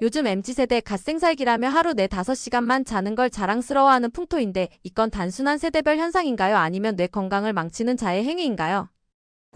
요즘 MZ세대 갓생살기라며 하루 4~5시간만 자는 걸 자랑스러워하는 풍토인데 이건 단순한 세대별 현상인가요? 아니면 뇌 건강을 망치는 자해 행위인가요?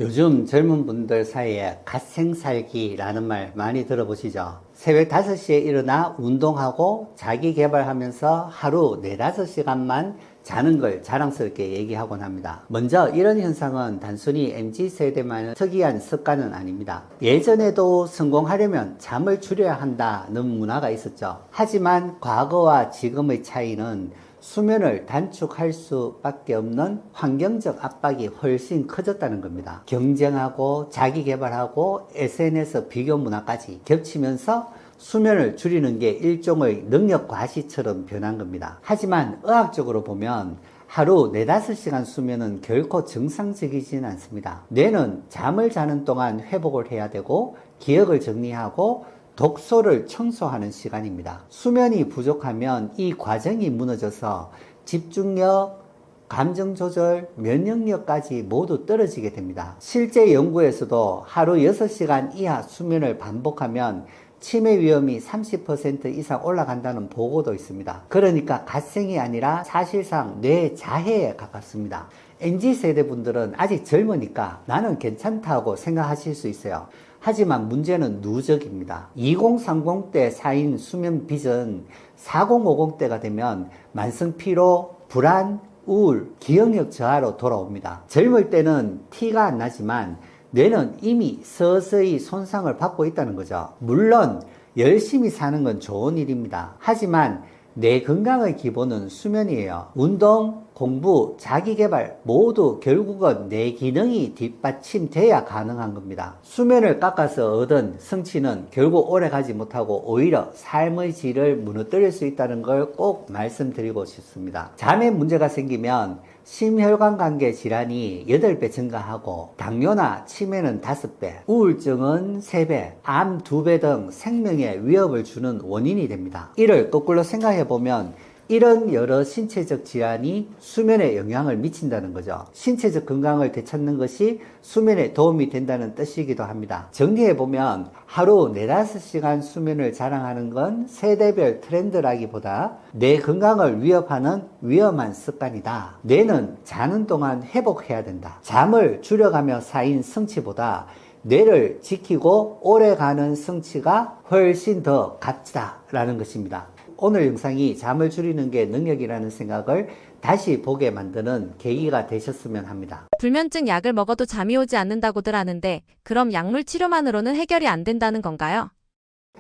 요즘 젊은 분들 사이에 갓생살기라는 말 많이 들어보시죠? 새벽 5시에 일어나 운동하고 자기 개발하면서 하루 4~5시간만 자는 걸 자랑스럽게 얘기하곤 합니다. 먼저 이런 현상은 단순히 MZ세대만의 특이한 습관은 아닙니다. 예전에도 성공하려면 잠을 줄여야 한다는 문화가 있었죠. 하지만 과거와 지금의 차이는 수면을 단축할 수밖에 없는 환경적 압박이 훨씬 커졌다는 겁니다. 경쟁하고 자기 개발하고 SNS 비교 문화까지 겹치면서 수면을 줄이는 게 일종의 능력 과시처럼 변한 겁니다. 하지만 의학적으로 보면 하루 4~5시간 수면은 결코 정상적이지는 않습니다. 뇌는 잠을 자는 동안 회복을 해야 되고 기억을 정리하고 독소를 청소하는 시간입니다. 수면이 부족하면 이 과정이 무너져서 집중력, 감정 조절, 면역력까지 모두 떨어지게 됩니다. 실제 연구에서도 하루 6시간 이하 수면을 반복하면 치매 위험이 30% 이상 올라간다는 보고도 있습니다. 그러니까 갓생이 아니라 사실상 뇌 자해에 가깝습니다. MZ세대 분들은 아직 젊으니까 나는 괜찮다고 생각하실 수 있어요. 하지만 문제는 누적입니다. 2030 때 쌓인 수면 빚은 4050 때가 되면 만성피로, 불안, 우울, 기억력 저하로 돌아옵니다. 젊을 때는 티가 안 나지만 뇌는 이미 서서히 손상을 받고 있다는 거죠. 물론 열심히 사는 건 좋은 일입니다. 하지만 뇌 건강의 기본은 수면이에요. 운동, 공부, 자기개발 모두 결국은 뇌 기능이 뒷받침돼야 가능한 겁니다. 수면을 깎아서 얻은 성취는 결국 오래 가지 못하고 오히려 삶의 질을 무너뜨릴 수 있다는 걸 꼭 말씀드리고 싶습니다. 잠에 문제가 생기면 심혈관관계 질환이 8배 증가하고 당뇨나 치매는 5배, 우울증은 3배, 암 2배 등 생명에 위협을 주는 원인이 됩니다. 이를 거꾸로 생각해보면 이런 여러 신체적 질환이 수면에 영향을 미친다는 거죠. 신체적 건강을 되찾는 것이 수면에 도움이 된다는 뜻이기도 합니다. 정리해보면 하루 4~5시간 수면을 자랑하는 건 세대별 트렌드라기보다 내 건강을 위협하는 위험한 습관이다. 뇌는 자는 동안 회복해야 된다. 잠을 줄여가며 쌓인 성취보다 뇌를 지키고 오래가는 성취가 훨씬 더 값지다라는 것입니다. 오늘 영상이 잠을 줄이는 게 능력이라는 생각을 다시 보게 만드는 계기가 되셨으면 합니다. 불면증 약을 먹어도 잠이 오지 않는다고들 하는데 그럼 약물 치료만으로는 해결이 안 된다는 건가요?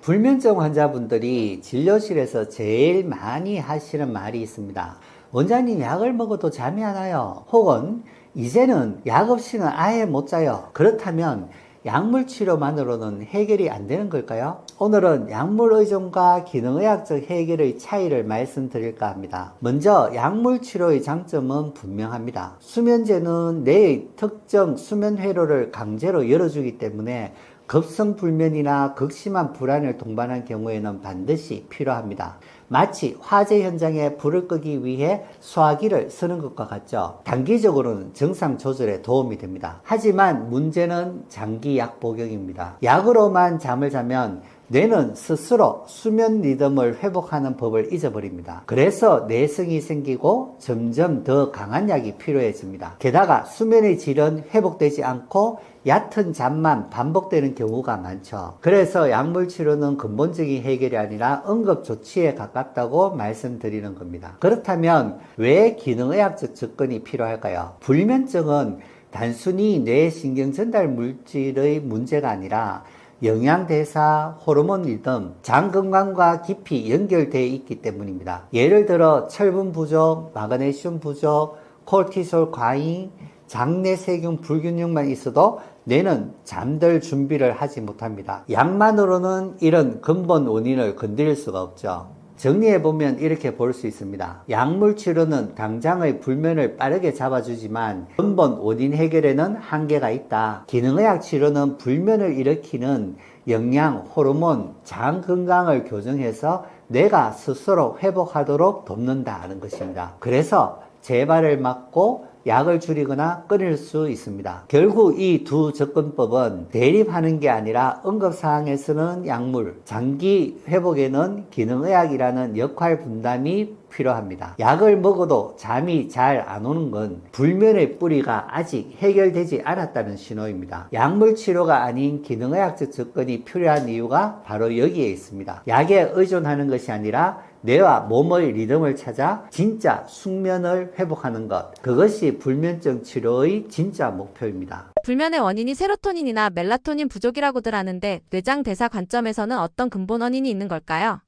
불면증 환자분들이 진료실에서 제일 많이 하시는 말이 있습니다. 원장님, 약을 먹어도 잠이 안 와요. 혹은 이제는 약 없이는 아예 못 자요. 그렇다면 약물 치료만으로는 해결이 안 되는 걸까요? 오늘은 약물 의존과 기능의학적 해결의 차이를 말씀드릴까 합니다. 먼저 약물 치료의 장점은 분명합니다. 수면제는 뇌의 특정 수면 회로를 강제로 열어주기 때문에 급성불면이나 극심한 불안을 동반한 경우에는 반드시 필요합니다. 마치 화재 현장에 불을 끄기 위해 소화기를 쓰는 것과 같죠. 단기적으로는 정상 조절에 도움이 됩니다. 하지만 문제는 장기 약 복용입니다. 약으로만 잠을 자면 뇌는 스스로 수면 리듬을 회복하는 법을 잊어버립니다. 그래서 내성이 생기고 점점 더 강한 약이 필요해집니다. 게다가 수면의 질은 회복되지 않고 얕은 잠만 반복되는 경우가 많죠. 그래서 약물 치료는 근본적인 해결이 아니라 응급조치에 가깝다고 말씀드리는 겁니다. 그렇다면 왜 기능의학적 접근이 필요할까요? 불면증은 단순히 뇌 신경 전달 물질의 문제가 아니라 영양대사, 호르몬 리듬, 장 건강과 깊이 연결되어 있기 때문입니다. 예를 들어 철분 부족, 마그네슘 부족, 코르티솔 과잉, 장내 세균 불균형만 있어도 뇌는 잠들 준비를 하지 못합니다. 약만으로는 이런 근본 원인을 건드릴 수가 없죠. 정리해보면 이렇게 볼 수 있습니다. 약물 치료는 당장의 불면을 빠르게 잡아주지만 근본 원인 해결에는 한계가 있다. 기능의학 치료는 불면을 일으키는 영양, 호르몬, 장 건강을 교정해서 뇌가 스스로 회복하도록 돕는다는 것입니다. 그래서 재발을 막고 약을 줄이거나 끊을 수 있습니다. 결국 이 두 접근법은 대립하는 게 아니라 응급사항에서는 약물, 장기 회복에는 기능의학이라는 역할 분담이 필요합니다. 약을 먹어도 잠이 잘 안 오는 건 불면의 뿌리가 아직 해결되지 않았다는 신호입니다. 약물 치료가 아닌 기능의학적 접근이 필요한 이유가 바로 여기에 있습니다. 약에 의존하는 것이 아니라 뇌와 몸의 리듬을 찾아 진짜 숙면을 회복하는 것. 그것이 불면증 치료의 진짜 목표입니다. 불면의 원인이 세로토닌이나 멜라토닌 부족이라고들 하는데 뇌장 대사 관점에서는 어떤 근본 원인이 있는 걸까요?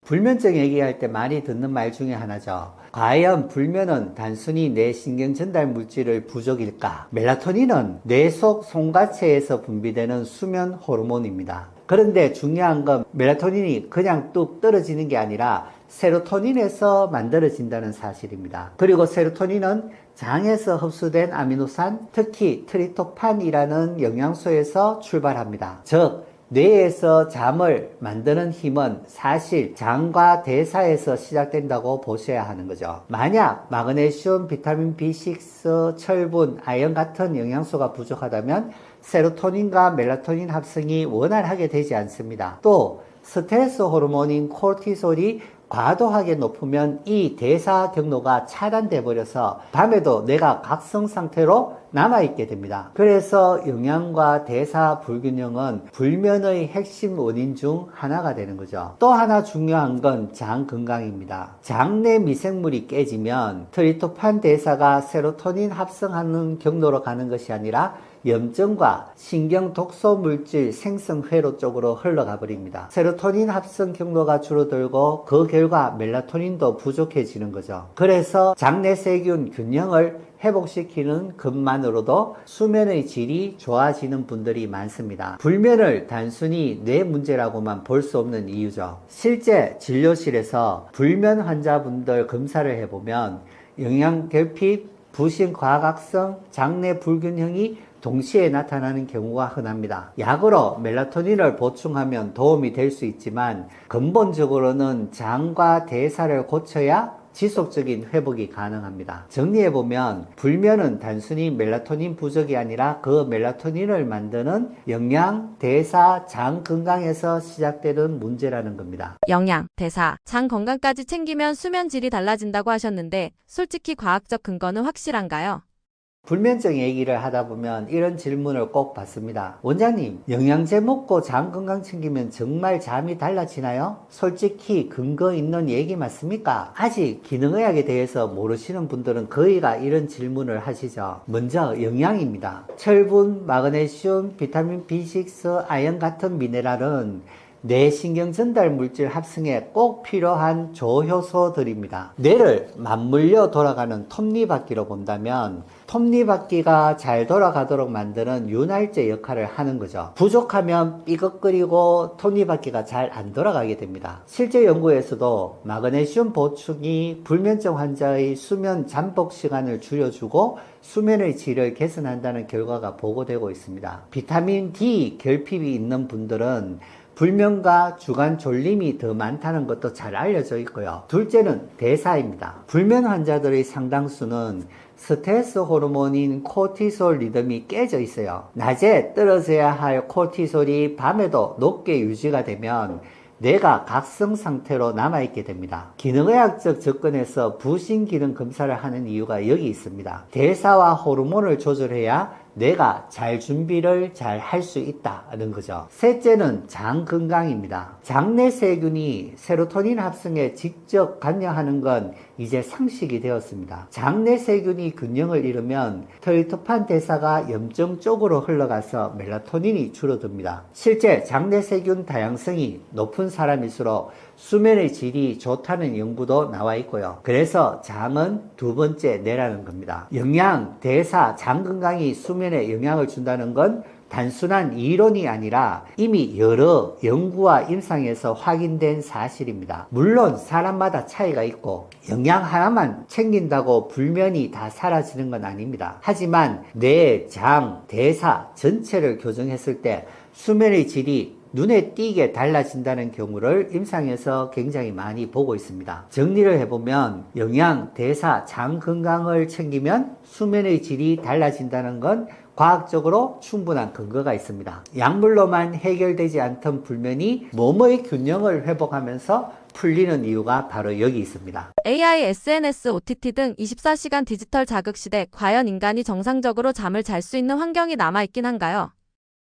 불면증 얘기할 때 많이 듣는 말 중에 하나죠. 과연 불면은 단순히 뇌 신경 전달 물질의 부족일까? 멜라토닌은 뇌 속 송가체에서 분비되는 수면 호르몬입니다. 그런데 중요한 건 멜라토닌이 그냥 뚝 떨어지는 게 아니라 세로토닌에서 만들어진다는 사실입니다. 그리고 세로토닌은 장에서 흡수된 아미노산, 특히 트리토판이라는 영양소에서 출발합니다. 즉, 뇌에서 잠을 만드는 힘은 사실 장과 대사에서 시작된다고 보셔야 하는 거죠. 만약 마그네슘, 비타민 B6, 철분, 아연 같은 영양소가 부족하다면 세로토닌과 멜라토닌 합성이 원활하게 되지 않습니다. 또 스트레스 호르몬인 코르티솔이 과도하게 높으면 이 대사 경로가 차단돼 버려서 밤에도 뇌가 각성 상태로 남아있게 됩니다. 그래서 영양과 대사 불균형은 불면의 핵심 원인 중 하나가 되는 거죠. 또 하나 중요한 건 장 건강입니다. 장내 미생물이 깨지면 트리토판 대사가 세로토닌 합성하는 경로로 가는 것이 아니라 염증과 신경 독소 물질 생성 회로 쪽으로 흘러가 버립니다. 세로토닌 합성 경로가 줄어들고 그 결과 멜라토닌도 부족해지는 거죠. 그래서 장내 세균 균형을 회복시키는 것만으로도 수면의 질이 좋아지는 분들이 많습니다. 불면을 단순히 뇌 문제라고만 볼 수 없는 이유죠. 실제 진료실에서 불면 환자분들 검사를 해보면 영양결핍, 부신과각성, 장내 불균형이 동시에 나타나는 경우가 흔합니다. 약으로 멜라토닌을 보충하면 도움이 될 수 있지만 근본적으로는 장과 대사를 고쳐야 지속적인 회복이 가능합니다. 정리해보면 불면은 단순히 멜라토닌 부족이 아니라 그 멜라토닌을 만드는 영양, 대사, 장 건강에서 시작되는 문제라는 겁니다. 영양, 대사, 장 건강까지 챙기면 수면 질이 달라진다고 하셨는데 솔직히 과학적 근거는 확실한가요? 불면증 얘기를 하다 보면 이런 질문을 꼭 받습니다. 원장님, 영양제 먹고 장 건강 챙기면 정말 잠이 달라지나요? 솔직히 근거 있는 얘기 맞습니까? 아직 기능의학에 대해서 모르시는 분들은 거의가 이런 질문을 하시죠. 먼저 영양입니다. 철분, 마그네슘, 비타민 B6, 아연 같은 미네랄은 뇌 신경 전달 물질 합성에 꼭 필요한 조효소들입니다. 뇌를 맞물려 돌아가는 톱니바퀴로 본다면 톱니바퀴가 잘 돌아가도록 만드는 윤활제 역할을 하는 거죠. 부족하면 삐걱거리고 톱니바퀴가 잘 안 돌아가게 됩니다. 실제 연구에서도 마그네슘 보충이 불면증 환자의 수면 잠복 시간을 줄여주고 수면의 질을 개선한다는 결과가 보고되고 있습니다. 비타민 D 결핍이 있는 분들은 불면과 주간 졸림이 더 많다는 것도 잘 알려져 있고요. 둘째는 대사입니다. 불면 환자들의 상당수는 스트레스 호르몬인 코르티솔 리듬이 깨져 있어요. 낮에 떨어져야 할 코르티솔이 밤에도 높게 유지가 되면 뇌가 각성 상태로 남아있게 됩니다. 기능의학적 접근에서 부신 기능 검사를 하는 이유가 여기 있습니다. 대사와 호르몬을 조절해야 뇌가 잘 준비를 잘 할 수 있다는 거죠. 셋째는 장 건강입니다. 장내 세균이 세로토닌 합성에 직접 관여하는 건 이제 상식이 되었습니다. 장내 세균이 균형을 잃으면 트리토판 대사가 염증 쪽으로 흘러가서 멜라토닌이 줄어듭니다. 실제 장내 세균 다양성이 높은 사람일수록 수면의 질이 좋다는 연구도 나와 있고요. 그래서 장은 두 번째 뇌라는 겁니다. 영양, 대사, 장 건강이 수면에 영향을 준다는 건 단순한 이론이 아니라 이미 여러 연구와 임상에서 확인된 사실입니다. 물론 사람마다 차이가 있고 영양 하나만 챙긴다고 불면이 다 사라지는 건 아닙니다. 하지만 뇌, 장, 대사 전체를 교정했을 때 수면의 질이 눈에 띄게 달라진다는 경우를 임상에서 굉장히 많이 보고 있습니다. 정리를 해보면 영양, 대사, 장 건강을 챙기면 수면의 질이 달라진다는 건 과학적으로 충분한 근거가 있습니다. 약물로만 해결되지 않던 불면이 몸의 균형을 회복하면서 풀리는 이유가 바로 여기 있습니다. AI, SNS, OTT 등 24시간 디지털 자극 시대, 과연 인간이 정상적으로 잠을 잘 수 있는 환경이 남아있긴 한가요?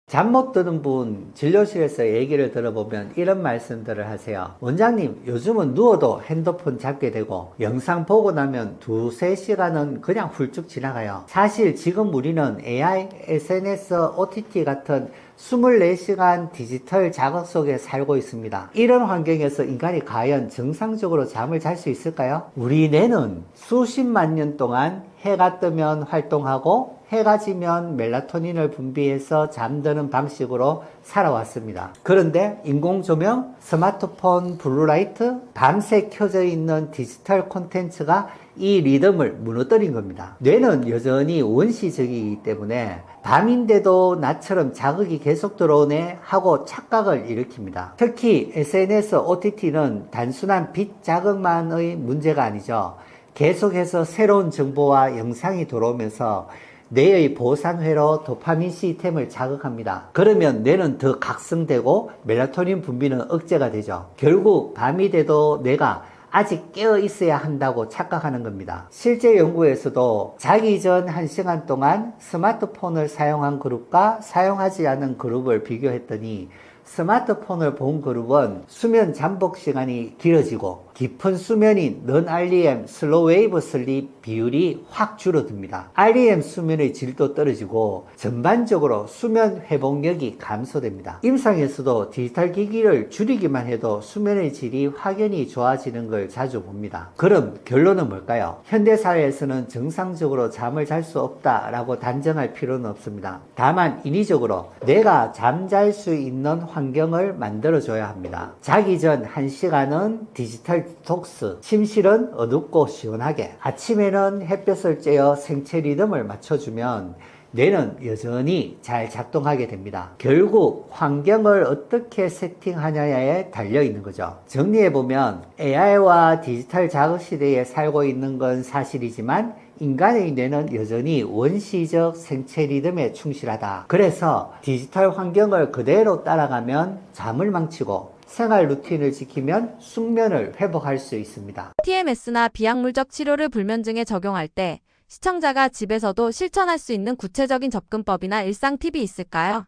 잠 못 드는 분 진료실에서 얘기를 들어보면 이런 말씀들을 하세요. 원장님, 요즘은 누워도 핸드폰 잡게 되고 영상 보고 나면 2-3시간은 그냥 훌쩍 지나가요. 사실 지금 우리는 AI, SNS, OTT 같은 24시간 디지털 자극 속에 살고 있습니다. 이런 환경에서 인간이 과연 정상적으로 잠을 잘 수 있을까요? 우리 뇌는 수십만 년 동안 해가 뜨면 활동하고 해가 지면 멜라토닌을 분비해서 잠드는 방식으로 살아왔습니다. 그런데 인공조명, 스마트폰 블루라이트, 밤새 켜져 있는 디지털 콘텐츠가 이 리듬을 무너뜨린 겁니다. 뇌는 여전히 원시적이기 때문에 밤인데도 나처럼 자극이 계속 들어오네 하고 착각을 일으킵니다. 특히 SNS, OTT는 단순한 빛 자극만의 문제가 아니죠. 계속해서 새로운 정보와 영상이 들어오면서 뇌의 보상회로 도파민 시스템을 자극합니다. 그러면 뇌는 더 각성되고 멜라토닌 분비는 억제가 되죠. 결국 밤이 돼도 뇌가 아직 깨어 있어야 한다고 착각하는 겁니다. 실제 연구에서도 자기 전 1시간 동안 스마트폰을 사용한 그룹과 사용하지 않은 그룹을 비교했더니 스마트폰을 본 그룹은 수면 잠복 시간이 길어지고 깊은 수면인 non-REM 슬로우 웨이브 슬립 비율이 확 줄어듭니다. REM 수면의 질도 떨어지고 전반적으로 수면 회복력이 감소됩니다. 임상에서도 디지털 기기를 줄이기만 해도 수면의 질이 확연히 좋아지는 걸 자주 봅니다. 그럼 결론은 뭘까요? 현대사회에서는 정상적으로 잠을 잘 수 없다라고 단정할 필요는 없습니다. 다만 인위적으로 내가 잠잘 수 있는 환경을 만들어줘야 합니다. 자기 전 1시간은 디지털 디톡스, 침실은 어둡고 시원하게, 아침에는 햇볕을 쬐어 생체 리듬을 맞춰주면 뇌는 여전히 잘 작동하게 됩니다. 결국 환경을 어떻게 세팅하냐에 달려 있는 거죠. 정리해보면 AI와 디지털 자극 시대에 살고 있는 건 사실이지만 인간의 뇌는 여전히 원시적 생체 리듬에 충실하다. 그래서 디지털 환경을 그대로 따라가면 잠을 망치고 생활 루틴을 지키면 숙면을 회복할 수 있습니다. TMS나 비약물적 치료를 불면증에 적용할 때 시청자가 집에서도 실천할 수 있는 구체적인 접근법이나 일상 팁이 있을까요?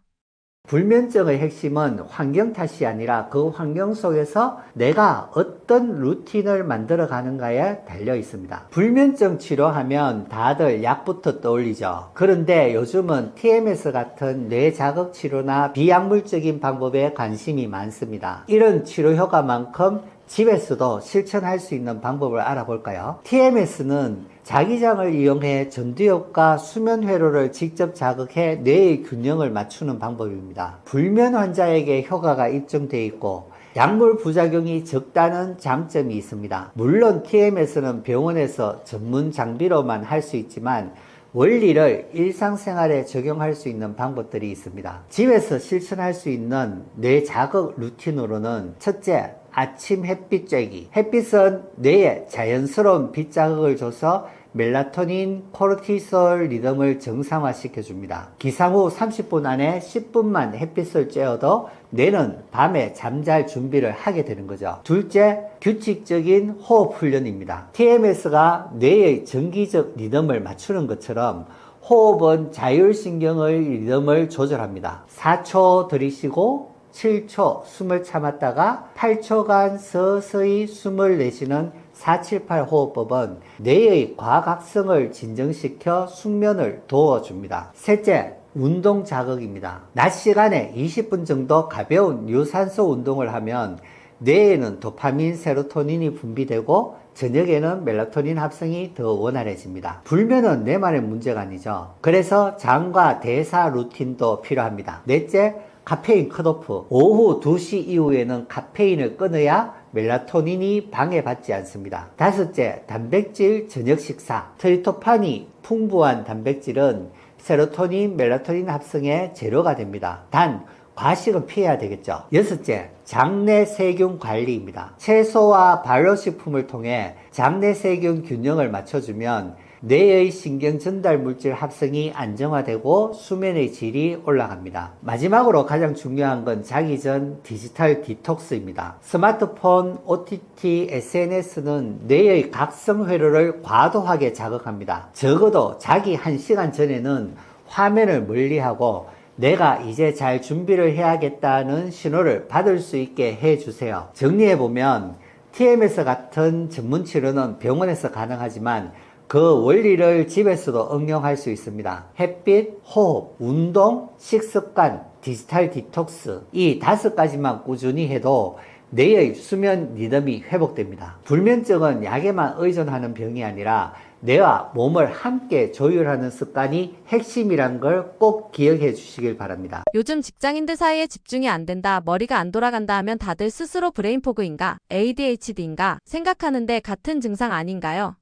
불면증의 핵심은 환경 탓이 아니라 그 환경 속에서 내가 어떤 루틴을 만들어 가는가에 달려 있습니다. 불면증 치료하면 다들 약부터 떠올리죠. 그런데 요즘은 TMS 같은 뇌 자극 치료나 비약물적인 방법에 관심이 많습니다. 이런 치료 효과만큼 집에서도 실천할 수 있는 방법을 알아볼까요? TMS는 자기장을 이용해 전두엽과 수면 회로를 직접 자극해 뇌의 균형을 맞추는 방법입니다. 불면 환자에게 효과가 입증되어 있고 약물 부작용이 적다는 장점이 있습니다. 물론 TMS는 병원에서 전문 장비로만 할 수 있지만 원리를 일상생활에 적용할 수 있는 방법들이 있습니다. 집에서 실천할 수 있는 뇌 자극 루틴으로는 첫째, 아침 햇빛 쬐기. 햇빛은 뇌에 자연스러운 빛 자극을 줘서 멜라토닌, 코르티솔 리듬을 정상화시켜 줍니다. 기상 후 30분 안에 10분만 햇빛을 쬐어도 뇌는 밤에 잠잘 준비를 하게 되는 거죠. 둘째, 규칙적인 호흡 훈련입니다. TMS가 뇌의 정기적 리듬을 맞추는 것처럼 호흡은 자율신경의 리듬을 조절합니다. 4초 들이쉬고 7초 숨을 참았다가 8초간 서서히 숨을 내쉬는 478 호흡법은 뇌의 과각성을 진정시켜 숙면을 도와줍니다. 셋째, 운동 자극입니다. 낮 시간에 20분 정도 가벼운 유산소 운동을 하면 뇌에는 도파민, 세로토닌이 분비되고 저녁에는 멜라토닌 합성이 더 원활해집니다. 불면은 뇌만의 문제가 아니죠. 그래서 장과 대사 루틴도 필요합니다. 넷째, 카페인 컷오프. 오후 2시 이후에는 카페인을 끊어야 멜라토닌이 방해받지 않습니다. 다섯째, 단백질 저녁 식사. 트리토판이 풍부한 단백질은 세로토닌, 멜라토닌 합성의 재료가 됩니다. 단, 과식은 피해야 되겠죠. 여섯째, 장내 세균 관리입니다. 채소와 발효식품을 통해 장내 세균 균형을 맞춰주면 뇌의 신경 전달 물질 합성이 안정화되고 수면의 질이 올라갑니다. 마지막으로 가장 중요한 건 자기 전 디지털 디톡스입니다. 스마트폰, OTT, SNS는 뇌의 각성 회로를 과도하게 자극합니다. 적어도 자기 1시간 전에는 화면을 멀리하고 내가 이제 잘 준비를 해야겠다는 신호를 받을 수 있게 해주세요. 정리해보면 TMS 같은 전문 치료는 병원에서 가능하지만 그 원리를 집에서도 응용할 수 있습니다. 햇빛, 호흡, 운동, 식습관, 디지털 디톡스 이 5가지만 꾸준히 해도 뇌의 수면 리듬이 회복됩니다. 불면증은 약에만 의존하는 병이 아니라 뇌와 몸을 함께 조율하는 습관이 핵심이란 걸 꼭 기억해 주시길 바랍니다. 요즘 직장인들 사이에 집중이 안 된다, 머리가 안 돌아간다 하면 다들 스스로 브레인포그인가, ADHD인가 생각하는데 같은 증상 아닌가요?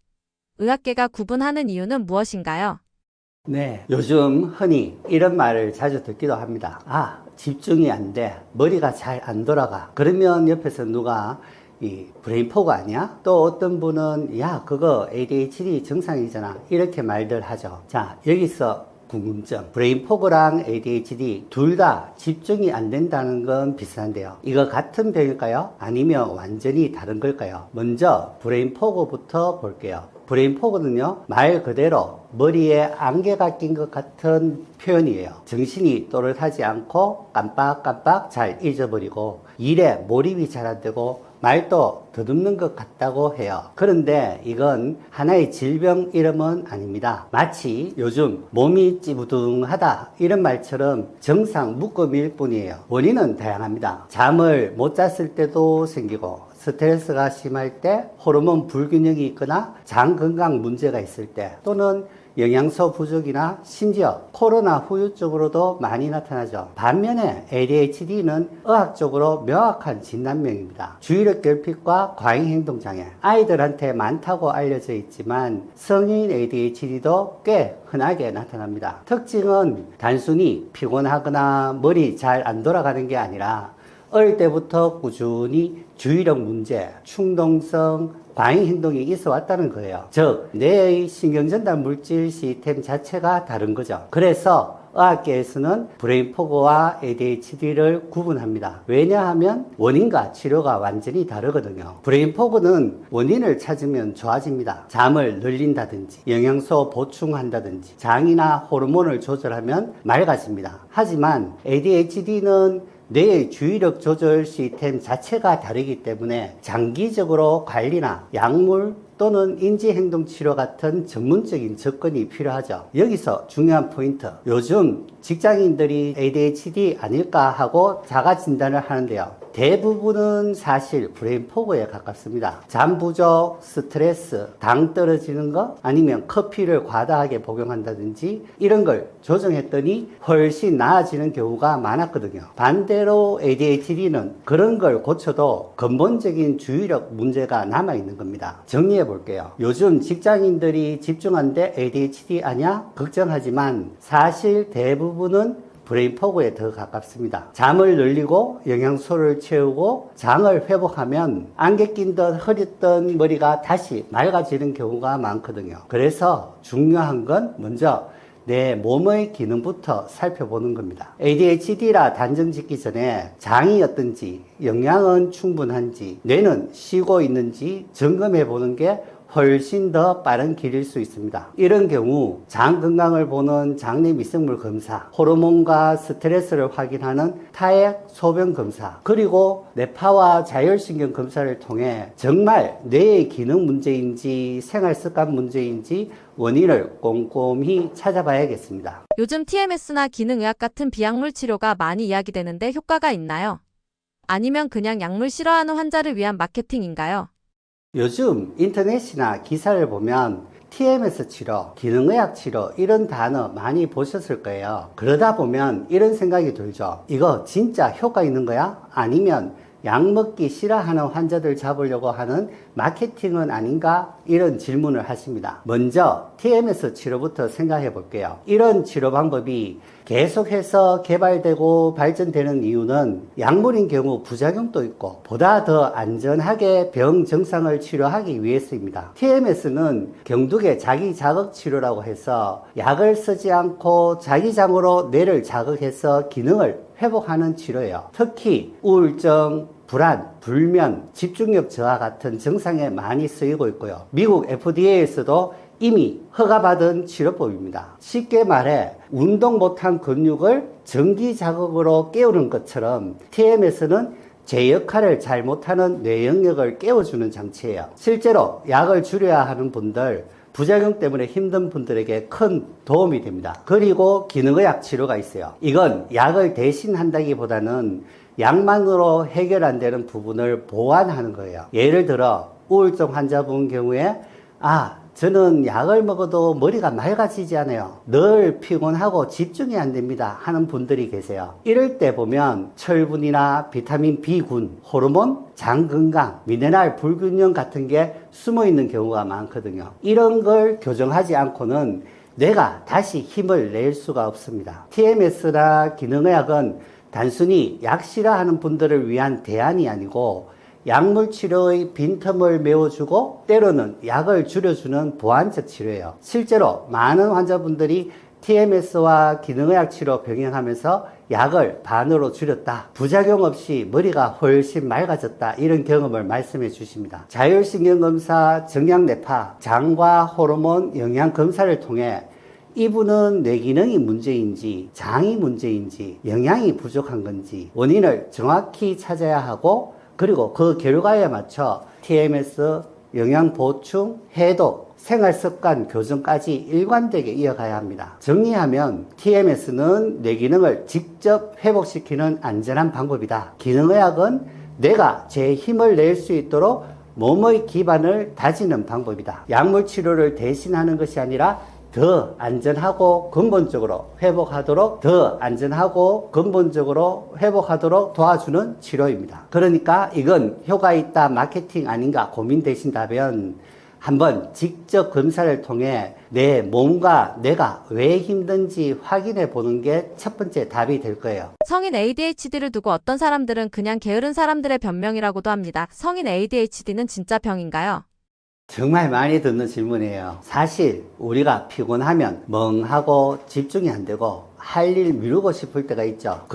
의학계가 구분하는 이유는 무엇인가요? 네, 요즘 흔히 이런 말을 자주 듣기도 합니다. 집중이 안 돼. 머리가 잘 안 돌아가. 그러면 옆에서 누가 이 브레인포그 아니야? 또 어떤 분은 야, 그거 ADHD 증상이잖아. 이렇게 말들 하죠. 자, 여기서 궁금증. 브레인포그랑 ADHD 둘 다 집중이 안 된다는 건 비슷한데요. 이거 같은 병일까요? 아니면 완전히 다른 걸까요? 먼저 브레인포그부터 볼게요. 브레인포그는요, 말 그대로 머리에 안개가 낀 것 같은 표현이에요. 정신이 또렷하지 않고 깜빡깜빡 잘 잊어버리고 일에 몰입이 잘 안 되고 말도 더듬는 것 같다고 해요. 그런데 이건 하나의 질병 이름은 아닙니다. 마치 요즘 몸이 찌부둥하다 이런 말처럼 정상 묶음일 뿐이에요. 원인은 다양합니다. 잠을 못 잤을 때도 생기고 스트레스가 심할 때, 호르몬 불균형이 있거나 장 건강 문제가 있을 때, 또는 영양소 부족이나 심지어 코로나 후유증으로도 많이 나타나죠. 반면에 ADHD는 의학적으로 명확한 진단명입니다. 주의력 결핍과 과잉 행동 장애. 아이들한테 많다고 알려져 있지만 성인 ADHD도 꽤 흔하게 나타납니다. 특징은 단순히 피곤하거나 머리 잘 안 돌아가는 게 아니라 어릴 때부터 꾸준히 주의력 문제, 충동성, 과잉 행동이 있어 왔다는 거예요. 즉, 뇌의 신경전달 물질 시스템 자체가 다른 거죠. 그래서 의학계에서는 브레인포그와 ADHD를 구분합니다. 왜냐하면 원인과 치료가 완전히 다르거든요. 브레인포그는 원인을 찾으면 좋아집니다. 잠을 늘린다든지 영양소 보충한다든지 장이나 호르몬을 조절하면 맑아집니다. 하지만 ADHD는 뇌의 주의력 조절 시스템 자체가 다르기 때문에 장기적으로 관리나 약물 또는 인지행동치료 같은 전문적인 접근이 필요하죠. 여기서 중요한 포인트. 요즘 직장인들이 ADHD 아닐까 하고 자가 진단을 하는데요. 대부분은 사실 브레인포그에 가깝습니다. 잠 부족, 스트레스, 당 떨어지는 거 아니면 커피를 과다하게 복용한다든지 이런 걸 조정했더니 훨씬 나아지는 경우가 많았거든요. 반대로 ADHD는 그런 걸 고쳐도 근본적인 주의력 문제가 남아있는 겁니다. 정리해 볼게요. 요즘 직장인들이 집중한데 ADHD 아니야? 걱정하지만 사실 대부분은 브레인포그에 더 가깝습니다. 잠을 늘리고 영양소를 채우고 장을 회복하면 안개 낀 듯 흐렸던 머리가 다시 맑아지는 경우가 많거든요. 그래서 중요한 건 먼저 내 몸의 기능부터 살펴보는 겁니다. ADHD라 단정 짓기 전에 장이 어떤지, 영양은 충분한지, 뇌는 쉬고 있는지 점검해 보는 게 훨씬 더 빠른 길일 수 있습니다. 이런 경우 장 건강을 보는 장내 미생물 검사, 호르몬과 스트레스를 확인하는 타액 소변 검사, 그리고 뇌파와 자율신경 검사를 통해 정말 뇌의 기능 문제인지 생활 습관 문제인지 원인을 꼼꼼히 찾아봐야겠습니다. 요즘 TMS나 기능의학 같은 비약물 치료가 많이 이야기되는데 효과가 있나요? 아니면 그냥 약물 싫어하는 환자를 위한 마케팅인가요? 요즘 인터넷이나 기사를 보면 TMS 치료, 기능의학 치료 이런 단어 많이 보셨을 거예요. 그러다 보면 이런 생각이 들죠. 이거 진짜 효과 있는 거야? 아니면 약 먹기 싫어하는 환자들 잡으려고 하는 마케팅은 아닌가? 이런 질문을 하십니다. 먼저 TMS 치료부터 생각해 볼게요. 이런 치료 방법이 계속해서 개발되고 발전되는 이유는 약물인 경우 부작용도 있고 보다 더 안전하게 병 증상을 치료하기 위해서입니다. TMS는 경두계 자기 자극 치료라고 해서 약을 쓰지 않고 자기장으로 뇌를 자극해서 기능을 회복하는 치료예요. 특히 우울증, 불안, 불면, 집중력 저하 같은 증상에 많이 쓰이고 있고요. 미국 FDA에서도 이미 허가받은 치료법입니다. 쉽게 말해 운동 못한 근육을 전기 자극으로 깨우는 것처럼 TMS는 제 역할을 잘 못하는 뇌 영역을 깨워주는 장치예요. 실제로 약을 줄여야 하는 분들, 부작용 때문에 힘든 분들에게 큰 도움이 됩니다. 그리고 기능의학 치료가 있어요. 이건 약을 대신한다기보다는 약만으로 해결 안 되는 부분을 보완하는 거예요. 예를 들어 우울증 환자분 경우에 저는 약을 먹어도 머리가 맑아지지 않아요. 늘 피곤하고 집중이 안 됩니다 하는 분들이 계세요. 이럴 때 보면 철분이나 비타민 B군, 호르몬, 장 건강, 미네랄 불균형 같은 게 숨어 있는 경우가 많거든요. 이런 걸 교정하지 않고는 뇌가 다시 힘을 낼 수가 없습니다. TMS나 기능의학은 단순히 약 싫어하는 분들을 위한 대안이 아니고 약물 치료의 빈틈을 메워주고 때로는 약을 줄여주는 보완적 치료예요. 실제로 많은 환자분들이 TMS와 기능의학 치료 병행하면서 약을 반으로 줄였다, 부작용 없이 머리가 훨씬 맑아졌다, 이런 경험을 말씀해 주십니다. 자율신경검사, 정량내파, 장과 호르몬 영양 검사를 통해 이분은 뇌 기능이 문제인지 장이 문제인지 영양이 부족한 건지 원인을 정확히 찾아야 하고, 그리고 그 결과에 맞춰 TMS, 영양 보충, 해독, 생활습관 교정까지 일관되게 이어가야 합니다. 정리하면 TMS는 뇌 기능을 직접 회복시키는 안전한 방법이다. 기능의학은 내가 제 힘을 낼 수 있도록 몸의 기반을 다지는 방법이다. 약물 치료를 대신하는 것이 아니라 더 안전하고 근본적으로 회복하도록 도와주는 치료입니다. 그러니까 이건 효과 있다, 마케팅 아닌가 고민되신다면 한번 직접 검사를 통해 내 몸과 내가 왜 힘든지 확인해 보는 게 첫 번째 답이 될 거예요. 성인 ADHD를 두고 어떤 사람들은 그냥 게으른 사람들의 변명이라고도 합니다. 성인 ADHD는 진짜 병인가요? 정말 많이 듣는 질문이에요. 사실 우리가 피곤하면 멍하고 집중이 안 되고 할 일 미루고 싶을 때가 있죠.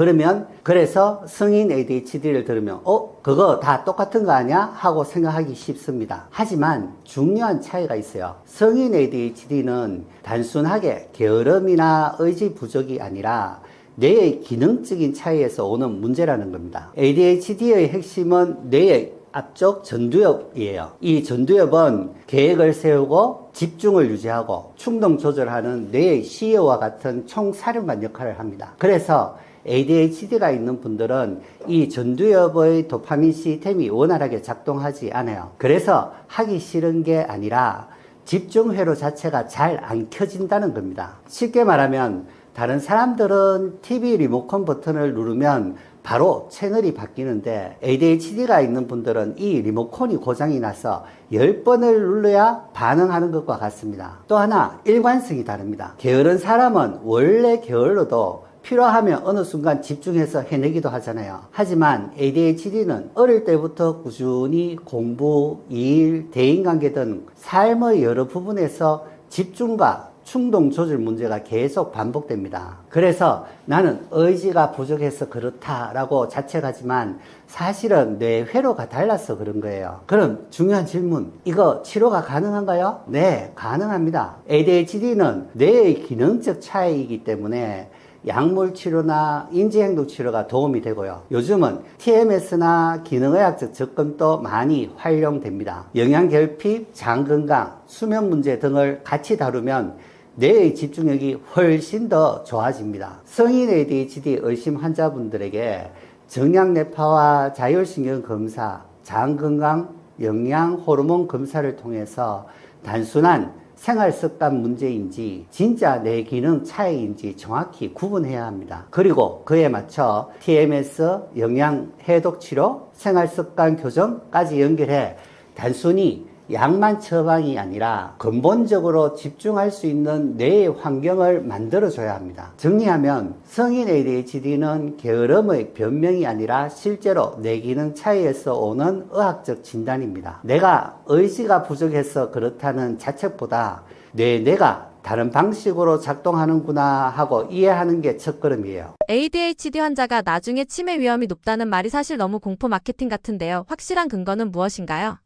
그래서 성인 ADHD를 들으면 그거 다 똑같은 거 아니야? 하고 생각하기 쉽습니다. 하지만 중요한 차이가 있어요. 성인 ADHD는 단순하게 게으름이나 의지 부족이 아니라 뇌의 기능적인 차이에서 오는 문제라는 겁니다. ADHD의 핵심은 뇌의 앞쪽 전두엽이에요. 이 전두엽은 계획을 세우고 집중을 유지하고 충동 조절하는 뇌의 CEO와 같은 총사령관 역할을 합니다. 그래서 ADHD가 있는 분들은 이 전두엽의 도파민 시스템이 원활하게 작동하지 않아요. 그래서 하기 싫은 게 아니라 집중 회로 자체가 잘 안 켜진다는 겁니다. 쉽게 말하면 다른 사람들은 TV 리모컨 버튼을 누르면 바로 채널이 바뀌는데 ADHD가 있는 분들은 이 리모컨이 고장이 나서 10번을 눌러야 반응하는 것과 같습니다. 또 하나, 일관성이 다릅니다. 게으른 사람은 원래 게을러도 필요하면 어느 순간 집중해서 해내기도 하잖아요. 하지만 ADHD는 어릴 때부터 꾸준히 공부, 일, 대인관계 등 삶의 여러 부분에서 집중과 충동 조절 문제가 계속 반복됩니다. 그래서 나는 의지가 부족해서 그렇다라고 자책하지만 사실은 뇌 회로가 달라서 그런 거예요. 그럼 중요한 질문, 이거 치료가 가능한가요? 네, 가능합니다. ADHD는 뇌의 기능적 차이이기 때문에 약물 치료나 인지행동 치료가 도움이 되고요. 요즘은 TMS나 기능의학적 접근도 많이 활용됩니다. 영양결핍, 장건강, 수면 문제 등을 같이 다루면 뇌의 집중력이 훨씬 더 좋아집니다. 성인 ADHD 의심 환자분들에게 정량내파와 자율신경 검사, 장건강, 영양, 호르몬 검사를 통해서 단순한 생활 습관 문제인지 진짜 내 기능 차이인지 정확히 구분해야 합니다. 그리고 그에 맞춰 TMS, 영양 해독 치료, 생활 습관 교정까지 연결해 단순히 약만 처방이 아니라 근본적으로 집중할 수 있는 뇌의 환경을 만들어줘야 합니다. 정리하면 성인 ADHD는 게으름의 변명이 아니라 실제로 뇌 기능 차이에서 오는 의학적 진단입니다. 내가 의지가 부족해서 그렇다는 자책보다 뇌가 다른 방식으로 작동하는구나 하고 이해하는 게 첫걸음이에요. ADHD 환자가 나중에 치매 위험이 높다는 말이 사실 너무 공포 마케팅 같은데요. 확실한 근거는 무엇인가요?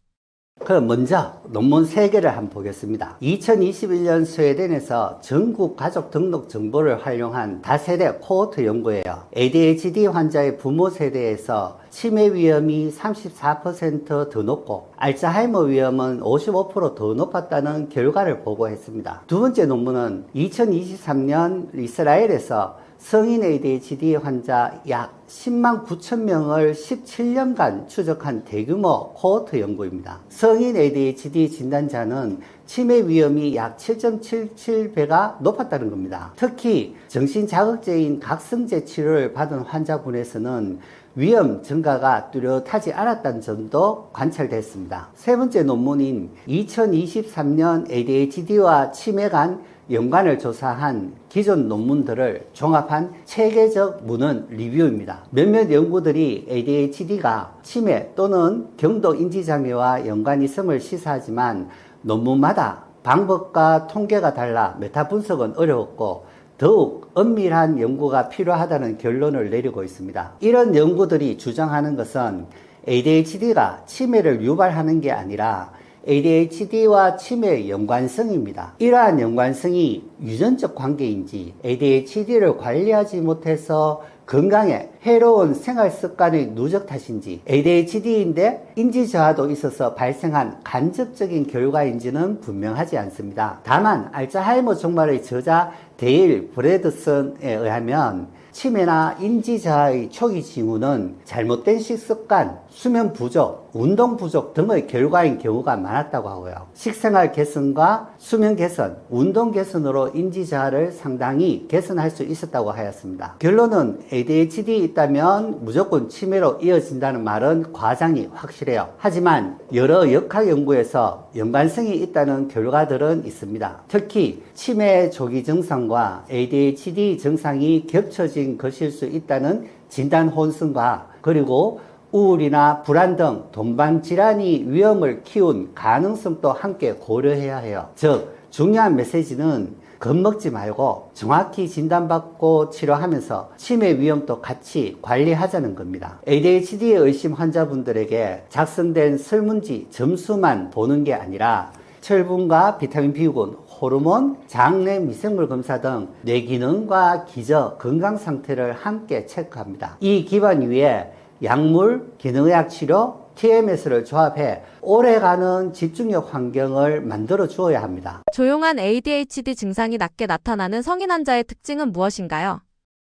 먼저 논문 3개를 한번 보겠습니다. 2021년 스웨덴에서 전국 가족 등록 정보를 활용한 다세대 코호트 연구예요. ADHD 환자의 부모 세대에서 치매 위험이 34% 더 높고 알츠하이머 위험은 55% 더 높았다는 결과를 보고했습니다. 두 번째 논문은 2023년 이스라엘에서 성인 ADHD 환자 약 10만 9천 명을 17년간 추적한 대규모 코호트 연구입니다. 성인 ADHD 진단자는 치매 위험이 약 7.77배가 높았다는 겁니다. 특히 정신자극제인 각성제 치료를 받은 환자군에서는 위험 증가가 뚜렷하지 않았다는 점도 관찰됐습니다. 세 번째 논문인 2023년 ADHD와 치매 간 연관을 조사한 기존 논문들을 종합한 체계적 문헌 리뷰입니다. 몇몇 연구들이 ADHD가 치매 또는 경도 인지장애와 연관이 있음을 시사하지만 논문마다 방법과 통계가 달라 메타 분석은 어려웠고 더욱 엄밀한 연구가 필요하다는 결론을 내리고 있습니다. 이런 연구들이 주장하는 것은 ADHD가 치매를 유발하는 게 아니라 ADHD와 치매의 연관성입니다. 이러한 연관성이 유전적 관계인지 ADHD를 관리하지 못해서 건강에 해로운 생활 습관의 누적 탓인지 ADHD인데 인지 저하도 있어서 발생한 간접적인 결과인지는 분명하지 않습니다. 다만 알츠하이머 종말의 저자 데일 브래드슨에 의하면 치매나 인지 저하의 초기 징후는 잘못된 식습관, 수면 부족, 운동 부족 등의 결과인 경우가 많았다고 하고요. 식생활 개선과 수면 개선, 운동 개선으로 인지 저하를 상당히 개선할 수 있었다고 하였습니다. 결론은 ADHD 있다면 무조건 치매로 이어진다는 말은 과장이 확실해요. 하지만 여러 역학 연구에서 연관성이 있다는 결과들은 있습니다. 특히 치매 조기 증상과 ADHD 증상이 겹쳐진 것일 수 있다는 진단 혼선과 그리고 우울이나 불안 등 동반 질환이 위험을 키운 가능성도 함께 고려해야 해요. 즉 중요한 메시지는 겁먹지 말고 정확히 진단받고 치료하면서 치매 위험도 같이 관리하자는 겁니다. ADHD 의심 환자분들에게 작성된 설문지 점수만 보는 게 아니라 철분과 비타민 B군, 호르몬, 장내 미생물 검사 등 뇌 기능과 기저, 건강 상태를 함께 체크합니다. 이 기반 위에 약물, 기능의학 치료, TMS를 조합해 오래가는 집중력 환경을 만들어 주어야 합니다. 조용한 ADHD 증상이 낮게 나타나는 성인 환자의 특징은 무엇인가요?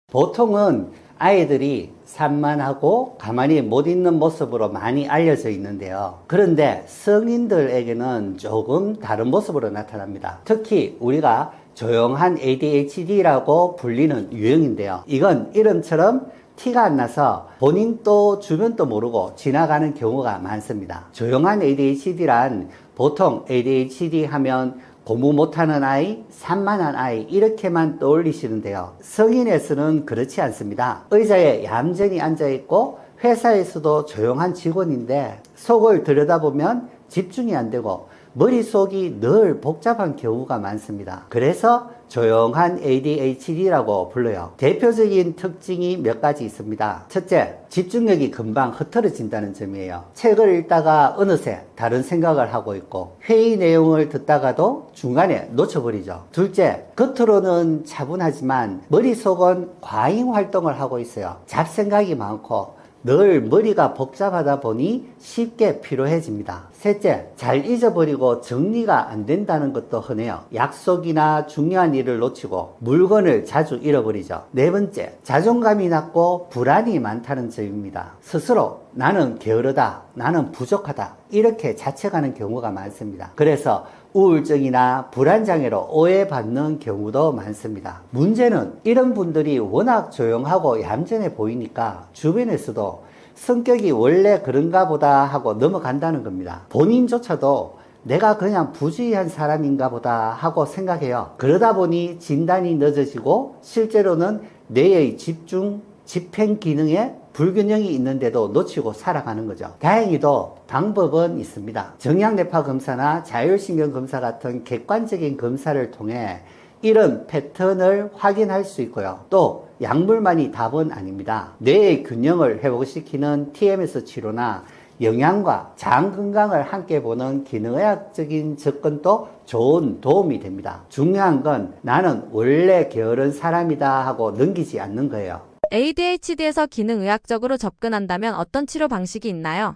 보통은 아이들이 산만하고 가만히 못 있는 모습으로 많이 알려져 있는데요. 그런데 성인들에게는 조금 다른 모습으로 나타납니다. 특히 우리가 조용한 ADHD라고 불리는 유형인데요. 이건 이름처럼 티가 안 나서 본인도 주변도 모르고 지나가는 경우가 많습니다. 조용한 ADHD란 보통 ADHD 하면 공부 못하는 아이, 산만한 아이 이렇게만 떠올리시는데요. 성인에서는 그렇지 않습니다. 의자에 얌전히 앉아있고 회사에서도 조용한 직원인데 속을 들여다보면 집중이 안 되고 머릿속이 늘 복잡한 경우가 많습니다. 그래서 조용한 ADHD라고 불러요. 대표적인 특징이 몇 가지 있습니다. 첫째, 집중력이 금방 흐트러진다는 점이에요. 책을 읽다가 어느새 다른 생각을 하고 있고 회의 내용을 듣다가도 중간에 놓쳐버리죠. 둘째, 겉으로는 차분하지만 머릿속은 과잉 활동을 하고 있어요. 잡생각이 많고 늘 머리가 복잡하다 보니 쉽게 피로해집니다. 셋째, 잘 잊어버리고 정리가 안 된다는 것도 흔해요. 약속이나 중요한 일을 놓치고 물건을 자주 잃어버리죠. 네 번째, 자존감이 낮고 불안이 많다는 점입니다. 스스로 나는 게으르다, 나는 부족하다 이렇게 자책하는 경우가 많습니다. 그래서 우울증이나 불안장애로 오해받는 경우도 많습니다. 문제는 이런 분들이 워낙 조용하고 얌전해 보이니까 주변에서도 성격이 원래 그런가 보다 하고 넘어간다는 겁니다. 본인조차도 내가 그냥 부주의한 사람인가 보다 하고 생각해요. 그러다 보니 진단이 늦어지고 실제로는 뇌의 집중, 집행 기능에 불균형이 있는데도 놓치고 살아가는 거죠. 다행히도 방법은 있습니다. 정량뇌파 검사나 자율신경 검사 같은 객관적인 검사를 통해 이런 패턴을 확인할 수 있고요. 또 약물만이 답은 아닙니다. 뇌의 균형을 회복시키는 TMS 치료나 영양과 장 건강을 함께 보는 기능의학적인 접근도 좋은 도움이 됩니다. 중요한 건 나는 원래 게으른 사람이다 하고 넘기지 않는 거예요. ADHD에서 기능의학적으로 접근한다면 어떤 치료 방식이 있나요?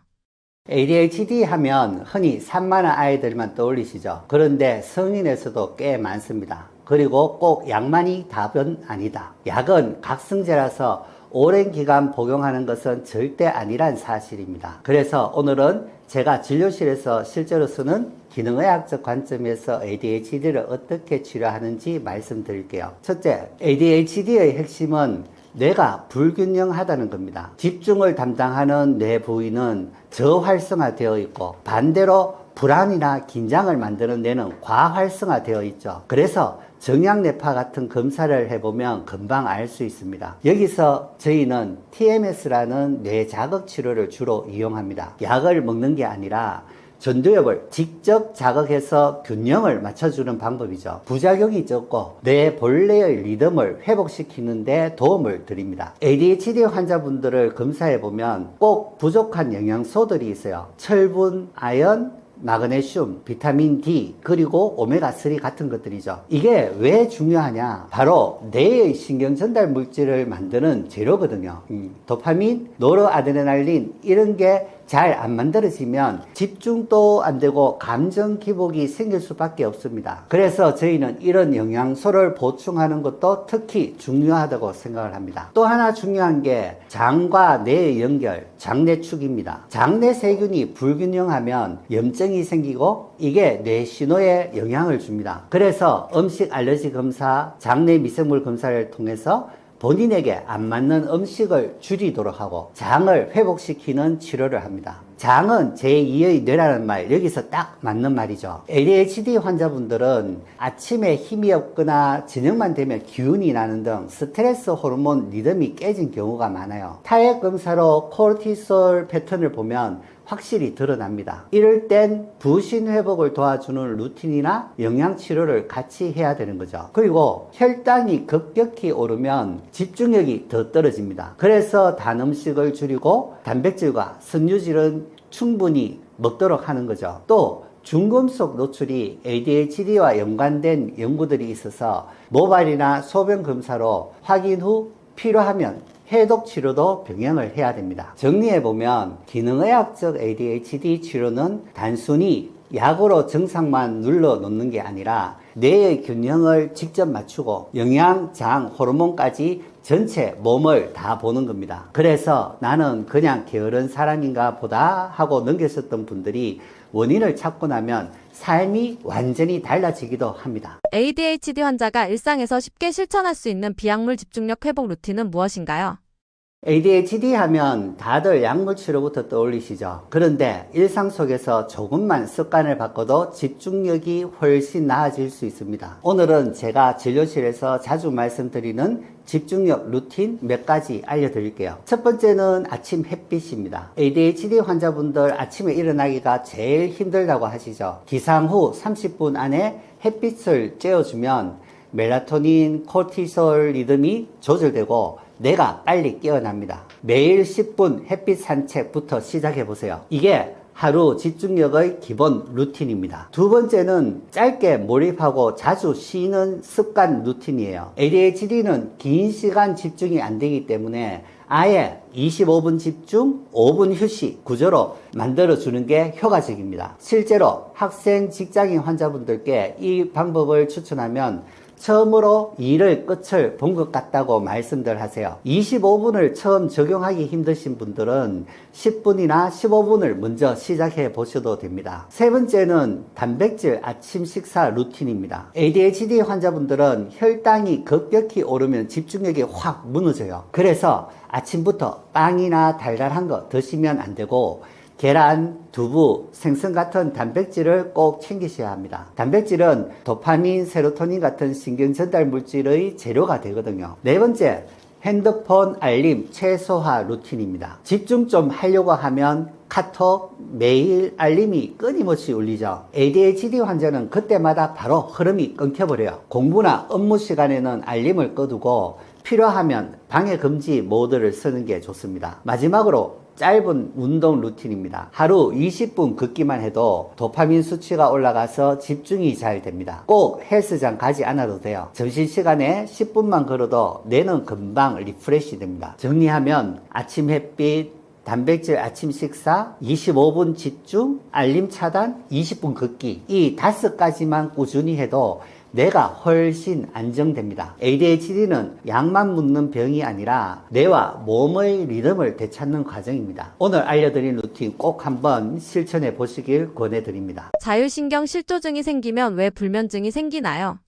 ADHD 하면 흔히 산만한 아이들만 떠올리시죠. 그런데 성인에서도 꽤 많습니다. 그리고 꼭 약만이 답은 아니다. 약은 각성제라서 오랜 기간 복용하는 것은 절대 아니란 사실입니다. 그래서 오늘은 제가 진료실에서 실제로 쓰는 기능의학적 관점에서 ADHD를 어떻게 치료하는지 말씀드릴게요. 첫째, ADHD의 핵심은 뇌가 불균형하다는 겁니다. 집중을 담당하는 뇌 부위는 저활성화되어 있고 반대로 불안이나 긴장을 만드는 뇌는 과활성화되어 있죠. 그래서 정량뇌파 같은 검사를 해보면 금방 알 수 있습니다. 여기서 저희는 TMS라는 뇌 자극 치료를 주로 이용합니다. 약을 먹는 게 아니라 전두엽을 직접 자극해서 균형을 맞춰주는 방법이죠. 부작용이 적고 뇌 본래의 리듬을 회복시키는 데 도움을 드립니다. ADHD 환자분들을 검사해보면 꼭 부족한 영양소들이 있어요. 철분, 아연, 마그네슘, 비타민 D, 그리고 오메가3 같은 것들이죠. 이게 왜 중요하냐? 바로 뇌의 신경 전달 물질을 만드는 재료거든요. 도파민, 노르아드레날린 이런 게 잘 안 만들어지면 집중도 안 되고 감정 기복이 생길 수밖에 없습니다. 그래서 저희는 이런 영양소를 보충하는 것도 특히 중요하다고 생각을 합니다. 또 하나 중요한 게 장과 뇌의 연결, 장내축입니다. 장내 세균이 불균형하면 염증이 생기고 이게 뇌 신호에 영향을 줍니다. 그래서 음식 알러지 검사, 장내 미생물 검사를 통해서 본인에게 안 맞는 음식을 줄이도록 하고 장을 회복시키는 치료를 합니다. 장은 제2의 뇌라는 말, 여기서 딱 맞는 말이죠. ADHD 환자분들은 아침에 힘이 없거나 저녁만 되면 기운이 나는 등 스트레스 호르몬 리듬이 깨진 경우가 많아요. 타액 검사로 코르티솔 패턴을 보면 확실히 드러납니다. 이럴 땐 부신 회복을 도와주는 루틴이나 영양치료를 같이 해야 되는 거죠. 그리고 혈당이 급격히 오르면 집중력이 더 떨어집니다. 그래서 단 음식을 줄이고 단백질과 섬유질은 충분히 먹도록 하는 거죠. 또 중금속 노출이 ADHD와 연관된 연구들이 있어서 모발이나 소변 검사로 확인 후 필요하면 해독 치료도 병행을 해야 됩니다. 정리해보면 기능의학적 ADHD 치료는 단순히 약으로 증상만 눌러 놓는 게 아니라 뇌의 균형을 직접 맞추고 영양, 장, 호르몬까지 전체 몸을 다 보는 겁니다. 그래서 나는 그냥 게으른 사람인가 보다 하고 넘겼었던 분들이 원인을 찾고 나면 삶이 완전히 달라지기도 합니다. ADHD 환자가 일상에서 쉽게 실천할 수 있는 비약물 집중력 회복 루틴은 무엇인가요? ADHD 하면 다들 약물 치료부터 떠올리시죠. 그런데 일상 속에서 조금만 습관을 바꿔도 집중력이 훨씬 나아질 수 있습니다. 오늘은 제가 진료실에서 자주 말씀드리는 집중력 루틴 몇 가지 알려드릴게요. 첫 번째는 아침 햇빛입니다. ADHD 환자분들 아침에 일어나기가 제일 힘들다고 하시죠. 기상 후 30분 안에 햇빛을 쬐어주면 멜라토닌, 코르티솔 리듬이 조절되고 뇌가 빨리 깨어납니다. 매일 10분 햇빛 산책부터 시작해보세요. 이게 하루 집중력의 기본 루틴입니다. 두 번째는 짧게 몰입하고 자주 쉬는 습관 루틴이에요. ADHD는 긴 시간 집중이 안 되기 때문에 아예 25분 집중, 5분 휴식 구조로 만들어주는 게 효과적입니다. 실제로 학생, 직장인 환자분들께 이 방법을 추천하면 처음으로 일을 끝을 본 것 같다고 말씀들 하세요. 25분을 처음 적용하기 힘드신 분들은 10분이나 15분을 먼저 시작해 보셔도 됩니다. 세 번째는 단백질 아침 식사 루틴입니다. ADHD 환자분들은 혈당이 급격히 오르면 집중력이 확 무너져요. 그래서 아침부터 빵이나 달달한 거 드시면 안 되고 계란, 두부, 생선 같은 단백질을 꼭 챙기셔야 합니다. 단백질은 도파민, 세로토닌 같은 신경 전달 물질의 재료가 되거든요. 네 번째, 핸드폰 알림 최소화 루틴입니다. 집중 좀 하려고 하면 카톡 매일 알림이 끊임없이 울리죠. ADHD 환자는 그때마다 바로 흐름이 끊겨버려요. 공부나 업무 시간에는 알림을 꺼두고 필요하면 방해 금지 모드를 쓰는 게 좋습니다. 마지막으로 짧은 운동 루틴입니다. 하루 20분 걷기만 해도 도파민 수치가 올라가서 집중이 잘 됩니다. 꼭 헬스장 가지 않아도 돼요. 점심시간에 10분만 걸어도 뇌는 금방 리프레시 됩니다. 정리하면 아침 햇빛, 단백질 아침 식사, 25분 집중, 알림 차단, 20분 걷기, 이 5가지만 꾸준히 해도 뇌가 훨씬 안정됩니다. ADHD는 약만 묻는 병이 아니라 뇌와 몸의 리듬을 되찾는 과정입니다. 오늘 알려드린 루틴 꼭 한번 실천해 보시길 권해드립니다. 자율신경 실조증이 생기면 왜 불면증이 생기나요?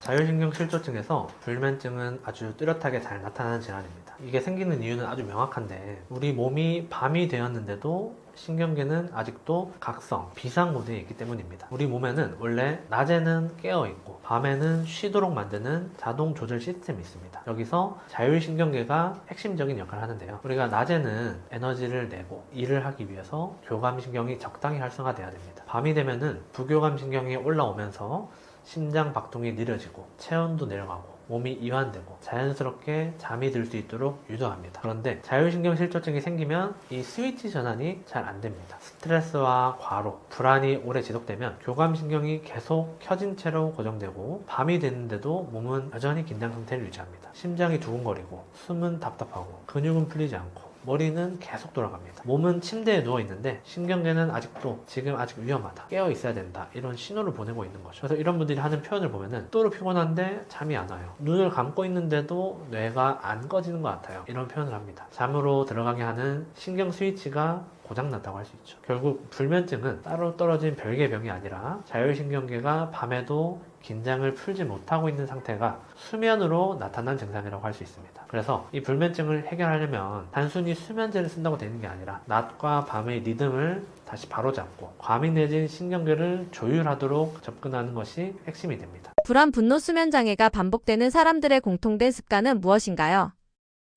자율신경 실조증에서 불면증은 아주 뚜렷하게 잘 나타나는 질환입니다. 이게 생기는 이유는 아주 명확한데 우리 몸이 밤이 되었는데도 신경계는 아직도 각성, 비상 모드에 있기 때문입니다. 우리 몸에는 원래 낮에는 깨어있고 밤에는 쉬도록 만드는 자동 조절 시스템이 있습니다. 여기서 자율신경계가 핵심적인 역할을 하는데요. 우리가 낮에는 에너지를 내고 일을 하기 위해서 교감신경이 적당히 활성화돼야 됩니다. 밤이 되면은 부교감신경이 올라오면서 심장 박동이 느려지고 체온도 내려가고 몸이 이완되고 자연스럽게 잠이 들 수 있도록 유도합니다. 그런데 자율신경 실조증이 생기면 이 스위치 전환이 잘 안 됩니다. 스트레스와 과로, 불안이 오래 지속되면 교감신경이 계속 켜진 채로 고정되고 밤이 됐는데도 몸은 여전히 긴장 상태를 유지합니다. 심장이 두근거리고 숨은 답답하고 근육은 풀리지 않고 머리는 계속 돌아갑니다. 몸은 침대에 누워있는데 신경계는 아직도 지금 아직 위험하다, 깨어 있어야 된다, 이런 신호를 보내고 있는 거죠. 그래서 이런 분들이 하는 표현을 보면은 또로 피곤한데 잠이 안 와요. 눈을 감고 있는데도 뇌가 안 꺼지는 것 같아요. 이런 표현을 합니다. 잠으로 들어가게 하는 신경 스위치가 고장났다고 할 수 있죠. 결국 불면증은 따로 떨어진 별개의 병이 아니라 자율신경계가 밤에도 긴장을 풀지 못하고 있는 상태가 수면으로 나타난 증상이라고 할 수 있습니다. 그래서 이 불면증을 해결하려면 단순히 수면제를 쓴다고 되는 게 아니라 낮과 밤의 리듬을 다시 바로잡고 과민해진 신경계를 조율하도록 접근하는 것이 핵심이 됩니다. 불안, 분노, 수면 장애가 반복되는 사람들의 공통된 습관은 무엇인가요?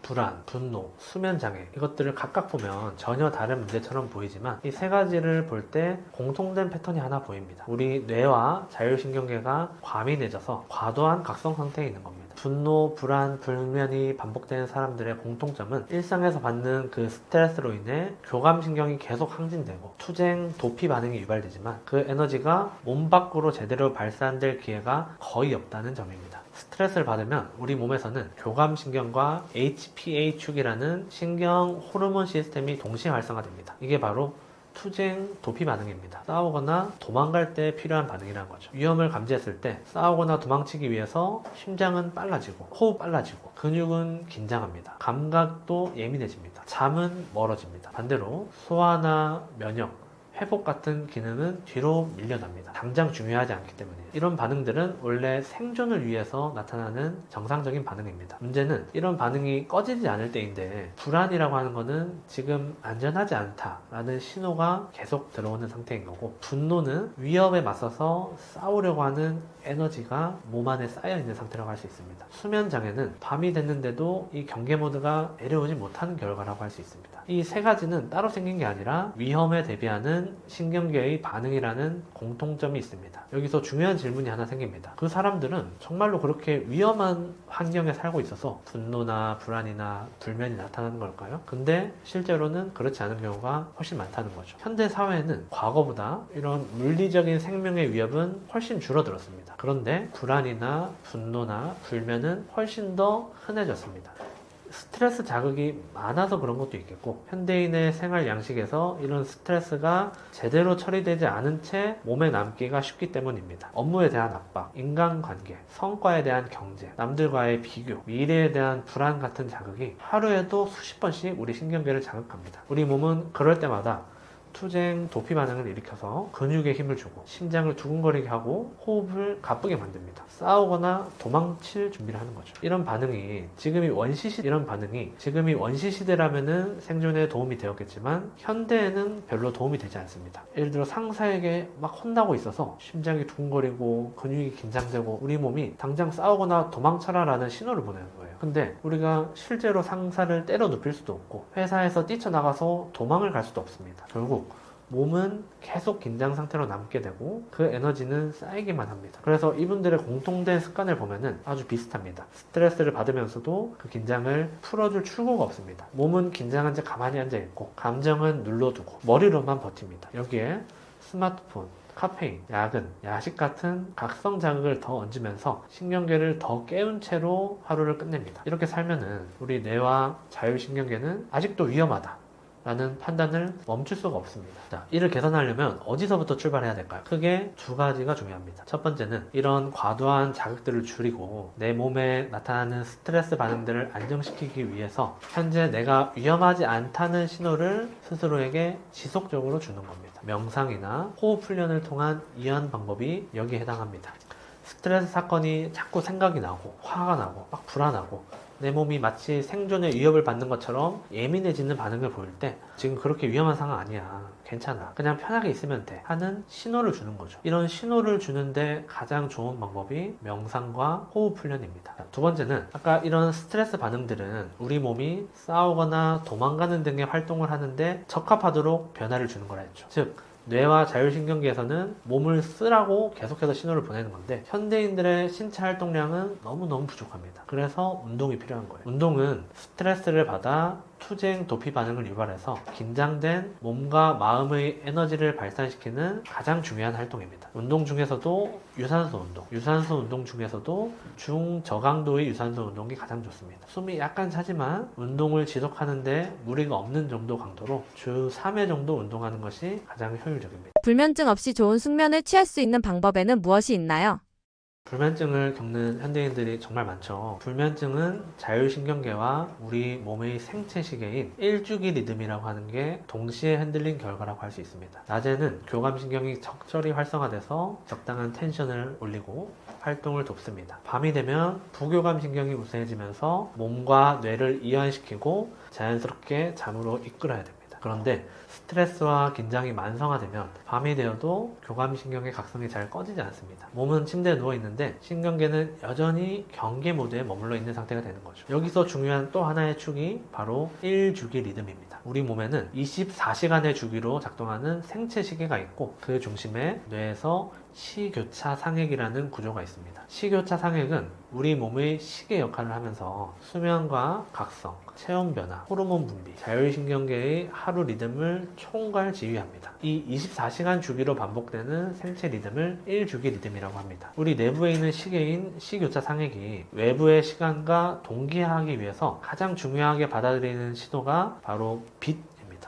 불안, 분노, 수면장애 이것들을 각각 보면 전혀 다른 문제처럼 보이지만 이 세 가지를 볼 때 공통된 패턴이 하나 보입니다. 우리 뇌와 자율신경계가 과민해져서 과도한 각성 상태에 있는 겁니다. 분노, 불안, 불면이 반복되는 사람들의 공통점은 일상에서 받는 그 스트레스로 인해 교감신경이 계속 항진되고 투쟁, 도피 반응이 유발되지만 그 에너지가 몸 밖으로 제대로 발산될 기회가 거의 없다는 점입니다. 스트레스를 받으면 우리 몸에서는 교감신경과 HPA축이라는 신경 호르몬 시스템이 동시에 활성화됩니다. 이게 바로 투쟁, 도피 반응입니다. 싸우거나 도망갈 때 필요한 반응이라는 거죠. 위험을 감지했을 때 싸우거나 도망치기 위해서 심장은 빨라지고 호흡 빨라지고 근육은 긴장합니다. 감각도 예민해집니다. 잠은 멀어집니다. 반대로 소화나 면역, 회복 같은 기능은 뒤로 밀려납니다. 당장 중요하지 않기 때문에. 이런 반응들은 원래 생존을 위해서 나타나는 정상적인 반응입니다. 문제는 이런 반응이 꺼지지 않을 때인데 불안이라고 하는 거는 지금 안전하지 않다라는 신호가 계속 들어오는 상태인 거고 분노는 위협에 맞서서 싸우려고 하는 에너지가 몸 안에 쌓여 있는 상태라고 할 수 있습니다. 수면 장애는 밤이 됐는데도 이 경계 모드가 내려오지 못하는 결과라고 할 수 있습니다. 이 세 가지는 따로 생긴 게 아니라 위험에 대비하는 신경계의 반응이라는 공통점이 있습니다. 여기서 중요한 질문이 하나 생깁니다. 그 사람들은 정말로 그렇게 위험한 환경에 살고 있어서 분노나 불안이나 불면이 나타나는 걸까요? 근데 실제로는 그렇지 않은 경우가 훨씬 많다는 거죠. 현대 사회에는 과거보다 이런 물리적인 생명의 위협은 훨씬 줄어들었습니다. 그런데 불안이나 분노나 불면은 훨씬 더 흔해졌습니다. 스트레스 자극이 많아서 그런 것도 있겠고, 현대인의 생활 양식에서 이런 스트레스가 제대로 처리되지 않은 채 몸에 남기가 쉽기 때문입니다. 업무에 대한 압박, 인간관계, 성과에 대한 경쟁, 남들과의 비교, 미래에 대한 불안 같은 자극이 하루에도 수십 번씩 우리 신경계를 자극합니다. 우리 몸은 그럴 때마다 투쟁 도피 반응을 일으켜서 근육에 힘을 주고 심장을 두근거리게 하고 호흡을 가쁘게 만듭니다. 싸우거나 도망칠 준비를 하는 거죠. 이런 반응이 지금이 원시 시대라면은 생존에 도움이 되었겠지만 현대에는 별로 도움이 되지 않습니다. 예를 들어 상사에게 막 혼나고 있어서 심장이 두근거리고 근육이 긴장되고 우리 몸이 당장 싸우거나 도망쳐라라는 신호를 보내는 거예요. 근데 우리가 실제로 상사를 때려 눕힐 수도 없고 회사에서 뛰쳐나가서 도망을 갈 수도 없습니다. 결국 몸은 계속 긴장 상태로 남게 되고 그 에너지는 쌓이기만 합니다. 그래서 이분들의 공통된 습관을 보면은 아주 비슷합니다. 스트레스를 받으면서도 그 긴장을 풀어줄 출구가 없습니다. 몸은 긴장한 채 가만히 앉아있고 감정은 눌러두고 머리로만 버팁니다. 여기에 스마트폰, 카페인, 야근, 야식 같은 각성 자극을 더 얹으면서 신경계를 더 깨운 채로 하루를 끝냅니다. 이렇게 살면은 우리 뇌와 자율신경계는 아직도 위험하다 라는 판단을 멈출 수가 없습니다. 자, 이를 개선하려면 어디서부터 출발해야 될까요? 크게 두 가지가 중요합니다. 첫 번째는 이런 과도한 자극들을 줄이고 내 몸에 나타나는 스트레스 반응들을 안정시키기 위해서 현재 내가 위험하지 않다는 신호를 스스로에게 지속적으로 주는 겁니다. 명상이나 호흡 훈련을 통한 이완 방법이 여기에 해당합니다. 스트레스 사건이 자꾸 생각이 나고 화가 나고 막 불안하고 내 몸이 마치 생존의 위협을 받는 것처럼 예민해지는 반응을 보일 때 지금 그렇게 위험한 상황 아니야, 괜찮아, 그냥 편하게 있으면 돼 하는 신호를 주는 거죠. 이런 신호를 주는데 가장 좋은 방법이 명상과 호흡 훈련입니다. 두 번째는 아까 이런 스트레스 반응들은 우리 몸이 싸우거나 도망가는 등의 활동을 하는데 적합하도록 변화를 주는 거라 했죠. 즉 뇌와 자율신경계에서는 몸을 쓰라고 계속해서 신호를 보내는 건데 현대인들의 신체 활동량은 너무너무 부족합니다. 그래서 운동이 필요한 거예요. 운동은 스트레스를 받아 투쟁 도피 반응을 유발해서 긴장된 몸과 마음의 에너지를 발산시키는 가장 중요한 활동입니다. 운동 중에서도 유산소 운동 중에서도 중저강도의 유산소 운동이 가장 좋습니다. 숨이 약간 차지만 운동을 지속하는데 무리가 없는 정도 강도로 주 3회 정도 운동하는 것이 가장 효율적입니다. 불면증 없이 좋은 숙면을 취할 수 있는 방법에는 무엇이 있나요? 불면증을 겪는 현대인들이 정말 많죠. 불면증은 자율신경계와 우리 몸의 생체 시계인 일주기 리듬이라고 하는 게 동시에 흔들린 결과라고 할 수 있습니다. 낮에는 교감신경이 적절히 활성화돼서 적당한 텐션을 올리고 활동을 돕습니다. 밤이 되면 부교감신경이 우세해지면서 몸과 뇌를 이완시키고 자연스럽게 잠으로 이끌어야 됩니다. 그런데 스트레스와 긴장이 만성화되면 밤이 되어도 교감신경의 각성이 잘 꺼지지 않습니다. 몸은 침대에 누워있는데 신경계는 여전히 경계 모드에 머물러 있는 상태가 되는 거죠. 여기서 중요한 또 하나의 축이 바로 1주기 리듬입니다. 우리 몸에는 24시간의 주기로 작동하는 생체 시계가 있고 그 중심에 뇌에서 시교차 상액이라는 구조가 있습니다. 시교차 상액은 우리 몸의 시계 역할을 하면서 수면과 각성, 체온 변화, 호르몬 분비, 자율신경계의 하루 리듬을 총괄 지휘합니다. 이 24시간 주기로 반복되는 생체 리듬을 1주기 리듬이라고 합니다. 우리 내부에 있는 시계인 시교차 상액이 외부의 시간과 동기화하기 위해서 가장 중요하게 받아들이는 신호가 바로 빛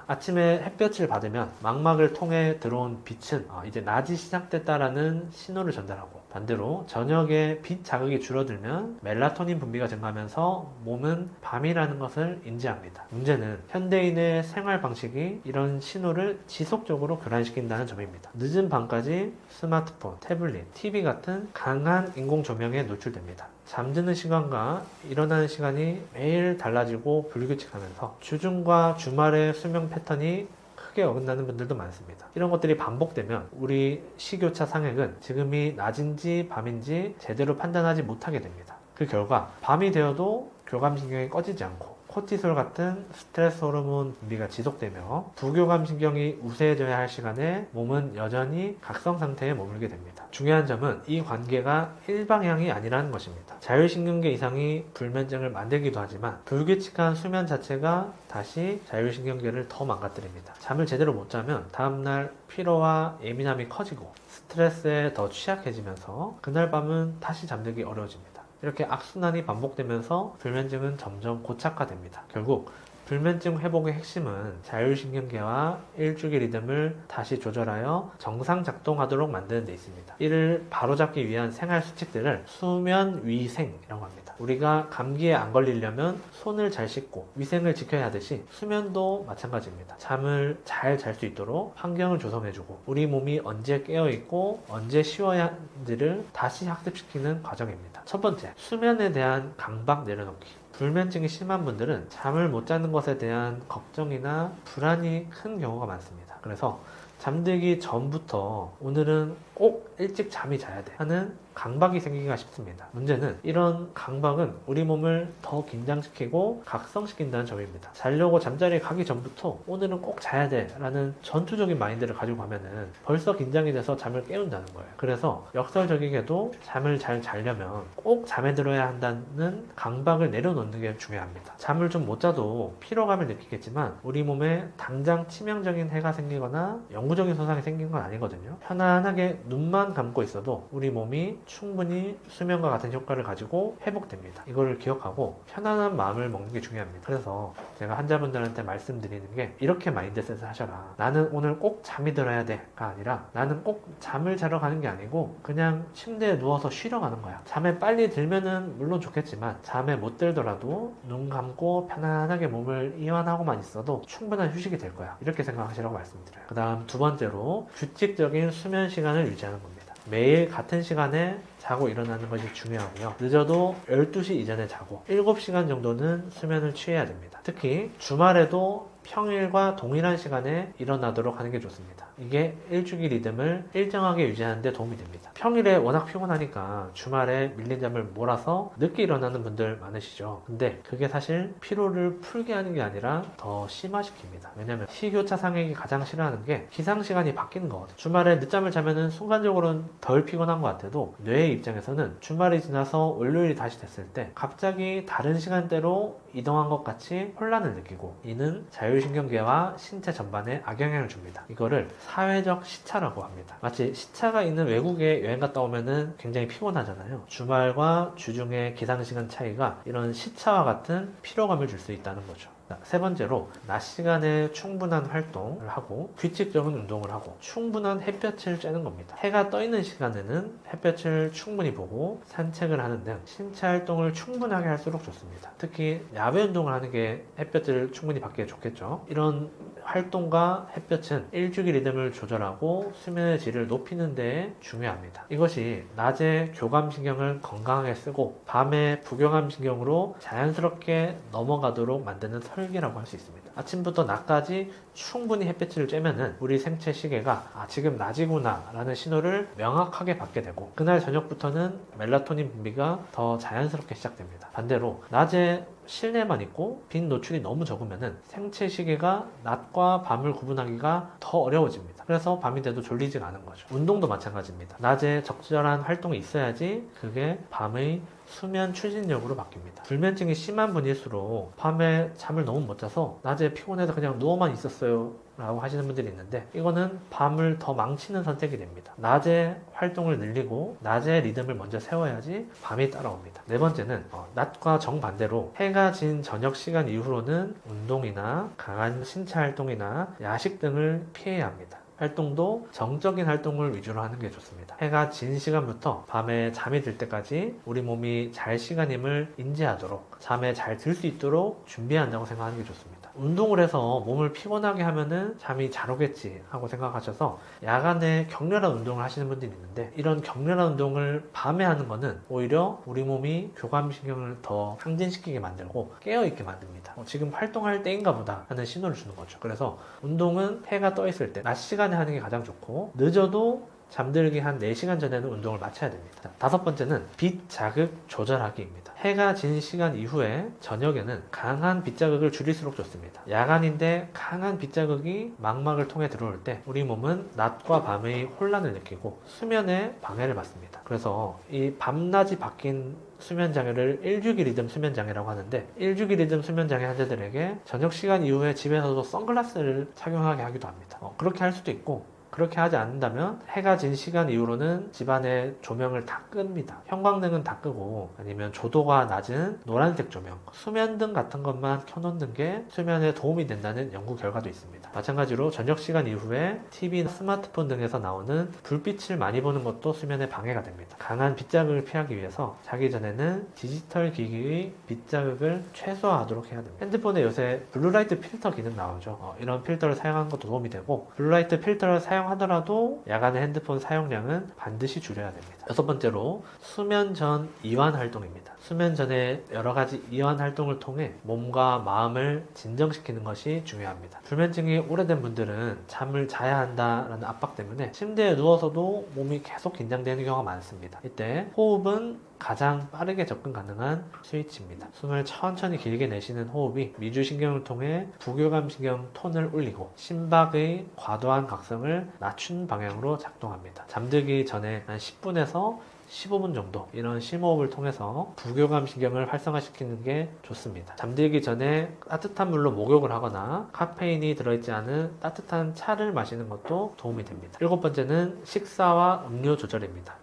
아침에 햇볕을 받으면 망막을 통해 들어온 빛은 이제 낮이 시작됐다라는 신호를 전달하고 반대로 저녁에 빛 자극이 줄어들면 멜라토닌 분비가 증가하면서 몸은 밤이라는 것을 인지합니다. 문제는 현대인의 생활 방식이 이런 신호를 지속적으로 교란시킨다는 점입니다. 늦은 밤까지 스마트폰, 태블릿, TV 같은 강한 인공 조명에 노출됩니다. 잠드는 시간과 일어나는 시간이 매일 달라지고 불규칙하면서 주중과 주말의 수면 패턴이 크게 어긋나는 분들도 많습니다. 이런 것들이 반복되면 우리 시교차 상액은 지금이 낮인지 밤인지 제대로 판단하지 못하게 됩니다. 그 결과 밤이 되어도 교감신경이 꺼지지 않고 코티솔 같은 스트레스 호르몬 분비가 지속되며 부교감신경이 우세해져야 할 시간에 몸은 여전히 각성 상태에 머물게 됩니다. 중요한 점은 이 관계가 일방향이 아니라는 것입니다. 자율신경계 이상이 불면증을 만들기도 하지만 불규칙한 수면 자체가 다시 자율신경계를 더 망가뜨립니다. 잠을 제대로 못 자면 다음날 피로와 예민함이 커지고 스트레스에 더 취약해지면서 그날 밤은 다시 잠들기 어려워집니다. 이렇게 악순환이 반복되면서 불면증은 점점 고착화됩니다. 결국 불면증 회복의 핵심은 자율신경계와 일주기 리듬을 다시 조절하여 정상 작동하도록 만드는 데 있습니다. 이를 바로잡기 위한 생활 수칙들을 수면 위생이라고 합니다. 우리가 감기에 안 걸리려면 손을 잘 씻고 위생을 지켜야 하듯이 수면도 마찬가지입니다. 잠을 잘 잘 수 있도록 환경을 조성해주고 우리 몸이 언제 깨어있고 언제 쉬어야 하는지를 다시 학습시키는 과정입니다. 첫 번째, 수면에 대한 강박 내려놓기. 불면증이 심한 분들은 잠을 못 자는 것에 대한 걱정이나 불안이 큰 경우가 많습니다. 그래서 잠들기 전부터 오늘은 꼭 일찍 잠이 자야 돼 하는 강박이 생기기가 쉽습니다. 문제는 이런 강박은 우리 몸을 더 긴장시키고 각성시킨다는 점입니다. 자려고 잠자리에 가기 전부터 오늘은 꼭 자야 돼 라는 전투적인 마인드를 가지고 가면은 벌써 긴장이 돼서 잠을 깨운다는 거예요. 그래서 역설적이게도 잠을 잘 자려면 꼭 잠에 들어야 한다는 강박을 내려놓는 게 중요합니다. 잠을 좀 못 자도 피로감을 느끼겠지만 우리 몸에 당장 치명적인 해가 생기거나 영구적인 손상이 생긴 건 아니거든요. 편안하게 눈만 감고 있어도 우리 몸이 충분히 수면과 같은 효과를 가지고 회복됩니다. 이거를 기억하고 편안한 마음을 먹는 게 중요합니다. 그래서 제가 환자분들한테 말씀드리는 게 이렇게 마인드셋을 하셔라. 나는 오늘 꼭 잠이 들어야 돼가 아니라 나는 꼭 잠을 자러 가는 게 아니고 그냥 침대에 누워서 쉬러 가는 거야. 잠에 빨리 들면은 물론 좋겠지만 잠에 못 들더라도 눈 감고 편안하게 몸을 이완하고만 있어도 충분한 휴식이 될 거야. 이렇게 생각하시라고 말씀드려요. 그 다음 두 번째로 규칙적인 수면 시간을 유지하는 겁니다. 매일 같은 시간에 자고 일어나는 것이 중요하고요. 늦어도 12시 이전에 자고 7시간 정도는 수면을 취해야 됩니다. 특히 주말에도 평일과 동일한 시간에 일어나도록 하는 게 좋습니다. 이게 일주기 리듬을 일정하게 유지하는 데 도움이 됩니다. 평일에 워낙 피곤하니까 주말에 밀린 잠을 몰아서 늦게 일어나는 분들 많으시죠. 근데 그게 사실 피로를 풀게 하는 게 아니라 더 심화시킵니다. 왜냐면 식욕차 상액이 가장 싫어하는 게 기상시간이 바뀌는 거거든요. 주말에 늦잠을 자면은 순간적으로는 덜 피곤한 것 같아도 뇌의 입장에서는 주말이 지나서 월요일이 다시 됐을 때 갑자기 다른 시간대로 이동한 것 같이 혼란을 느끼고 이는 자율신경계와 신체 전반에 악영향을 줍니다. 이거를 사회적 시차라고 합니다. 마치 시차가 있는 외국에 여행 갔다 오면은 굉장히 피곤하잖아요. 주말과 주중의 기상시간 차이가 이런 시차와 같은 피로감을 줄 수 있다는 거죠. 세 번째로 낮 시간에 충분한 활동을 하고 규칙적인 운동을 하고 충분한 햇볕을 쬐는 겁니다. 해가 떠 있는 시간에는 햇볕을 충분히 보고 산책을 하는 등 신체 활동을 충분하게 할수록 좋습니다. 특히 야외 운동을 하는 게 햇볕을 충분히 받기에 좋겠죠. 이런 활동과 햇볕은 일주기 리듬을 조절하고 수면의 질을 높이는 데 중요합니다. 이것이 낮에 교감신경을 건강하게 쓰고 밤에 부교감신경으로 자연스럽게 넘어가도록 만드는 설계라고 할 수 있습니다. 아침부터 낮까지 충분히 햇볕을 쬐면은 우리 생체 시계가 지금 낮이구나 라는 신호를 명확하게 받게 되고 그날 저녁부터는 멜라토닌 분비가 더 자연스럽게 시작됩니다. 반대로 낮에 실내만 있고 빛 노출이 너무 적으면은 생체 시계가 낮과 밤을 구분하기가 더 어려워집니다. 그래서 밤이 돼도 졸리지가 않은 거죠. 운동도 마찬가지입니다. 낮에 적절한 활동이 있어야지 그게 밤의 수면 추진력으로 바뀝니다. 불면증이 심한 분일수록 밤에 잠을 너무 못 자서 낮에 피곤해서 그냥 누워만 있었어요 라고 하시는 분들이 있는데 이거는 밤을 더 망치는 선택이 됩니다. 낮에 활동을 늘리고 낮에 리듬을 먼저 세워야지 밤이 따라옵니다. 네 번째는 낮과 정반대로 해가 진 저녁 시간 이후로는 운동이나 강한 신체 활동이나 야식 등을 피해야 합니다. 활동도 정적인 활동을 위주로 하는 게 좋습니다. 해가 진 시간부터 밤에 잠이 들 때까지 우리 몸이 잘 시간임을 인지하도록 잠에 잘 들 수 있도록 준비한다고 생각하는 게 좋습니다. 운동을 해서 몸을 피곤하게 하면은 잠이 잘 오겠지 하고 생각하셔서 야간에 격렬한 운동을 하시는 분들이 있는데 이런 격렬한 운동을 밤에 하는 거는 오히려 우리 몸이 교감신경을 더 항진시키게 만들고 깨어있게 만듭니다. 지금 활동할 때인가 보다 하는 신호를 주는 거죠. 그래서 운동은 해가 떠 있을 때 낮 시간에 하는 게 가장 좋고 늦어도 잠들기 한 4시간 전에는 운동을 마쳐야 됩니다. 다섯 번째는 빛 자극 조절하기입니다. 해가 진 시간 이후에 저녁에는 강한 빛 자극을 줄일수록 좋습니다. 야간인데 강한 빛 자극이 망막을 통해 들어올 때 우리 몸은 낮과 밤의 혼란을 느끼고 수면에 방해를 받습니다. 그래서 이 밤낮이 바뀐 수면 장애를 일주기 리듬 수면 장애라고 하는데 일주기 리듬 수면 장애 환자들에게 저녁 시간 이후에 집에서도 선글라스를 착용하게 하기도 합니다. 그렇게 할 수도 있고 그렇게 하지 않는다면 해가 진 시간 이후로는 집안의 조명을 다 끕니다. 형광등은 다 끄고 아니면 조도가 낮은 노란색 조명, 수면등 같은 것만 켜놓는 게 수면에 도움이 된다는 연구 결과도 있습니다. 마찬가지로 저녁 시간 이후에 TV나 스마트폰 등에서 나오는 불빛을 많이 보는 것도 수면에 방해가 됩니다. 강한 빛자극을 피하기 위해서 자기 전에는 디지털 기기의 빛자극을 최소화하도록 해야 됩니다. 핸드폰에 요새 블루라이트 필터 기능 나오죠. 이런 필터를 사용하는 것도 도움이 되고, 블루라이트 필터를 사용하더라도 야간의 핸드폰 사용량은 반드시 줄여야 됩니다. 여섯 번째로 수면 전 이완 활동입니다. 수면 전에 여러 가지 이완 활동을 통해 몸과 마음을 진정시키는 것이 중요합니다. 불면증이 오래된 분들은 잠을 자야 한다라는 압박 때문에 침대에 누워서도 몸이 계속 긴장되는 경우가 많습니다. 이때 호흡은 가장 빠르게 접근 가능한 스위치입니다. 숨을 천천히 길게 내쉬는 호흡이 미주신경을 통해 부교감신경 톤을 올리고 심박의 과도한 각성을 낮춘 방향으로 작동합니다. 잠들기 전에 한 10분에서 15분 정도 이런 심호흡을 통해서 부교감 신경을 활성화시키는 게 좋습니다. 잠들기 전에 따뜻한 물로 목욕을 하거나 카페인이 들어있지 않은 따뜻한 차를 마시는 것도 도움이 됩니다. 일곱 번째는 식사와 음료 조절입니다.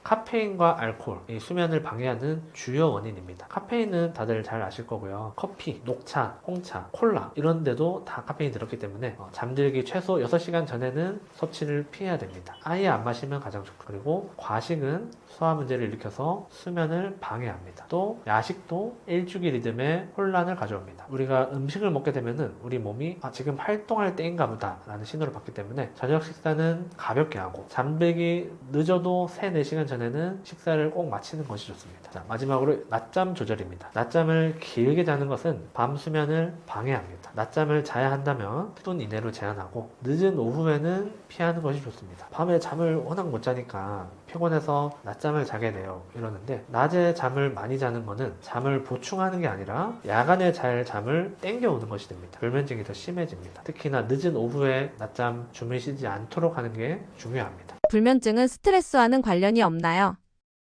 카페인과 알코올, 이 수면을 방해하는 주요 원인입니다. 카페인은 다들 잘 아실 거고요. 커피, 녹차, 홍차, 콜라 이런 데도 다 카페인이 들었기 때문에 잠들기 최소 6시간 전에는 섭취를 피해야 됩니다. 아예 안 마시면 가장 좋고, 그리고 과식은 소화 문제를 일으켜서 수면을 방해합니다. 또 야식도 일주기 리듬에 혼란을 가져옵니다. 우리가 음식을 먹게 되면은 우리 몸이 지금 활동할 때인가 보다 라는 신호를 받기 때문에 저녁 식사는 가볍게 하고 잠들기 늦어도 3, 4시간 전에는 식사를 꼭 마치는 것이 좋습니다. 자, 마지막으로 낮잠 조절입니다. 낮잠을 길게 자는 것은 밤 수면을 방해합니다. 낮잠을 자야 한다면 10분 이내로 제한하고 늦은 오후에는 피하는 것이 좋습니다. 밤에 잠을 워낙 못 자니까 피곤해서 낮잠을 자게 돼요 이러는데, 낮에 잠을 많이 자는 거는 잠을 보충하는 게 아니라 야간에 잘 잠을 땡겨오는 것이 됩니다. 불면증이 더 심해집니다. 특히나 늦은 오후에 낮잠 주무시지 않도록 하는 게 중요합니다. 불면증은 스트레스와는 관련이 없나요?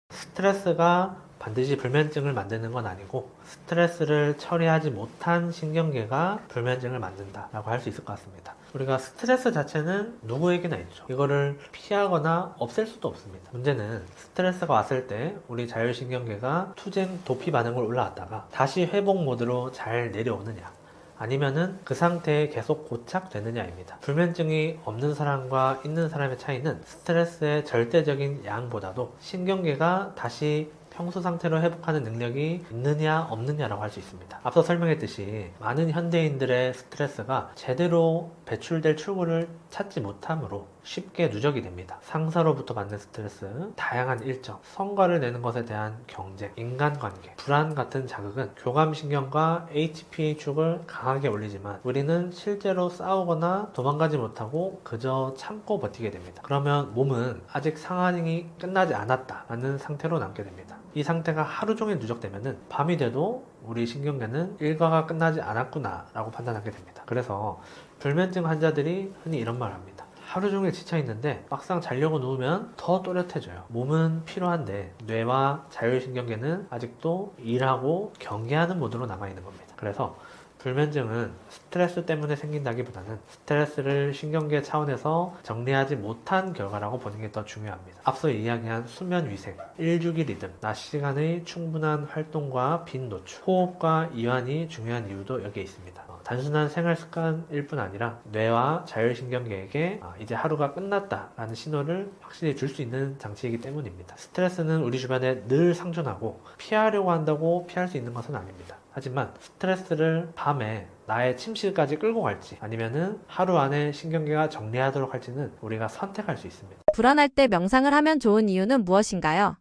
스트레스가 반드시 불면증을 만드는 건 아니고, 스트레스를 처리하지 못한 신경계가 불면증을 만든다라고 할 수 있을 것 같습니다. 우리가 스트레스 자체는 누구에게나 있죠. 이거를 피하거나 없앨 수도 없습니다. 문제는 스트레스가 왔을 때 우리 자율신경계가 투쟁 도피 반응을 올라왔다가 다시 회복 모드로 잘 내려오느냐, 아니면은 그 상태에 계속 고착되느냐입니다. 불면증이 없는 사람과 있는 사람의 차이는 스트레스의 절대적인 양보다도 신경계가 다시 평소 상태로 회복하는 능력이 있느냐 없느냐라고 할 수 있습니다. 앞서 설명했듯이 많은 현대인들의 스트레스가 제대로 배출될 출구를 찾지 못함으로 쉽게 누적이 됩니다. 상사로부터 받는 스트레스, 다양한 일정, 성과를 내는 것에 대한 경쟁, 인간관계, 불안 같은 자극은 교감신경과 HPA 축을 강하게 올리지만 우리는 실제로 싸우거나 도망가지 못하고 그저 참고 버티게 됩니다. 그러면 몸은 아직 상황이 끝나지 않았다라는 상태로 남게 됩니다. 이 상태가 하루 종일 누적되면은 밤이 돼도 우리 신경계는 일과가 끝나지 않았구나 라고 판단하게 됩니다. 그래서 불면증 환자들이 흔히 이런 말을 합니다. 하루 종일 지쳐있는데 막상 자려고 누우면 더 또렷해져요. 몸은 피로한데 뇌와 자율신경계는 아직도 일하고 경계하는 모드로 남아있는 겁니다. 그래서 불면증은 스트레스 때문에 생긴다기보다는 스트레스를 신경계 차원에서 정리하지 못한 결과라고 보는 게 더 중요합니다. 앞서 이야기한 수면 위생, 일주기 리듬, 낮 시간의 충분한 활동과 빈 노출, 호흡과 이완이 중요한 이유도 여기에 있습니다. 단순한 생활 습관일 뿐 아니라 뇌와 자율신경계에게 이제 하루가 끝났다라는 신호를 확실히 줄 수 있는 장치이기 때문입니다. 스트레스는 우리 주변에 늘 상존하고 피하려고 한다고 피할 수 있는 것은 아닙니다. 하지만 스트레스를 밤에 나의 침실까지 끌고 갈지 아니면은 하루 안에 신경계가 정리하도록 할지는 우리가 선택할 수 있습니다. 불안할 때 명상을 하면 좋은 이유는 무엇인가요?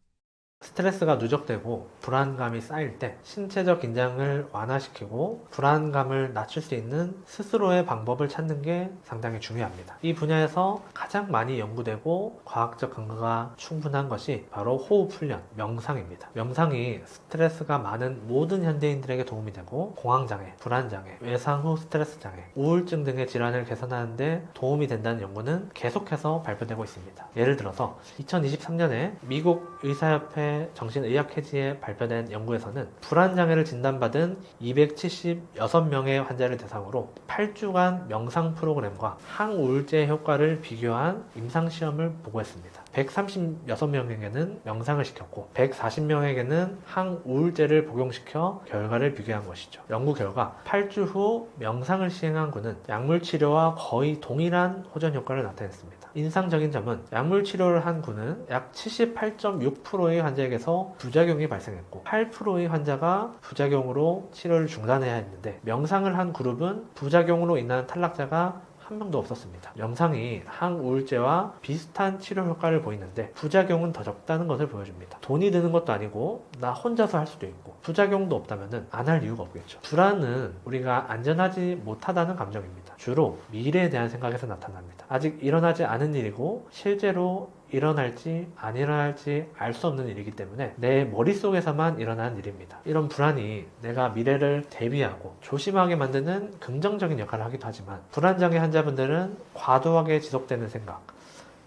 스트레스가 누적되고 불안감이 쌓일 때 신체적 긴장을 완화시키고 불안감을 낮출 수 있는 스스로의 방법을 찾는 게 상당히 중요합니다. 이 분야에서 가장 많이 연구되고 과학적 근거가 충분한 것이 바로 호흡 훈련, 명상입니다. 명상이 스트레스가 많은 모든 현대인들에게 도움이 되고 공황장애, 불안장애, 외상 후 스트레스 장애, 우울증 등의 질환을 개선하는 데 도움이 된다는 연구는 계속해서 발표되고 있습니다. 예를 들어서 2023년에 미국 의사협회 2019년도에 정신의학회지에 발표된 연구에서는 불안장애를 진단받은 276명의 환자를 대상으로 8주간 명상 프로그램과 항우울제 효과를 비교한 임상시험을 보고했습니다. 136명에게는 명상을 시켰고 140명에게는 항우울제를 복용시켜 결과를 비교한 것이죠. 연구 결과 8주 후 명상을 시행한 군은 약물 치료와 거의 동일한 호전 효과를 나타냈습니다. 인상적인 점은 약물 치료를 한 군은 약 78.6%의 환자에게서 부작용이 발생했고 8%의 환자가 부작용으로 치료를 중단해야 했는데 명상을 한 그룹은 부작용으로 인한 탈락자가 한 명도 없었습니다. 명상이 항우울제와 비슷한 치료 효과를 보이는데 부작용은 더 적다는 것을 보여줍니다. 돈이 드는 것도 아니고 나 혼자서 할 수도 있고 부작용도 없다면 안 할 이유가 없겠죠. 불안은 우리가 안전하지 못하다는 감정입니다. 주로 미래에 대한 생각에서 나타납니다. 아직 일어나지 않은 일이고 실제로 일어날지 안 일어날지 알 수 없는 일이기 때문에 내 머릿속에서만 일어나는 일입니다. 이런 불안이 내가 미래를 대비하고 조심하게 만드는 긍정적인 역할을 하기도 하지만 불안장애 환자분들은 과도하게 지속되는 생각,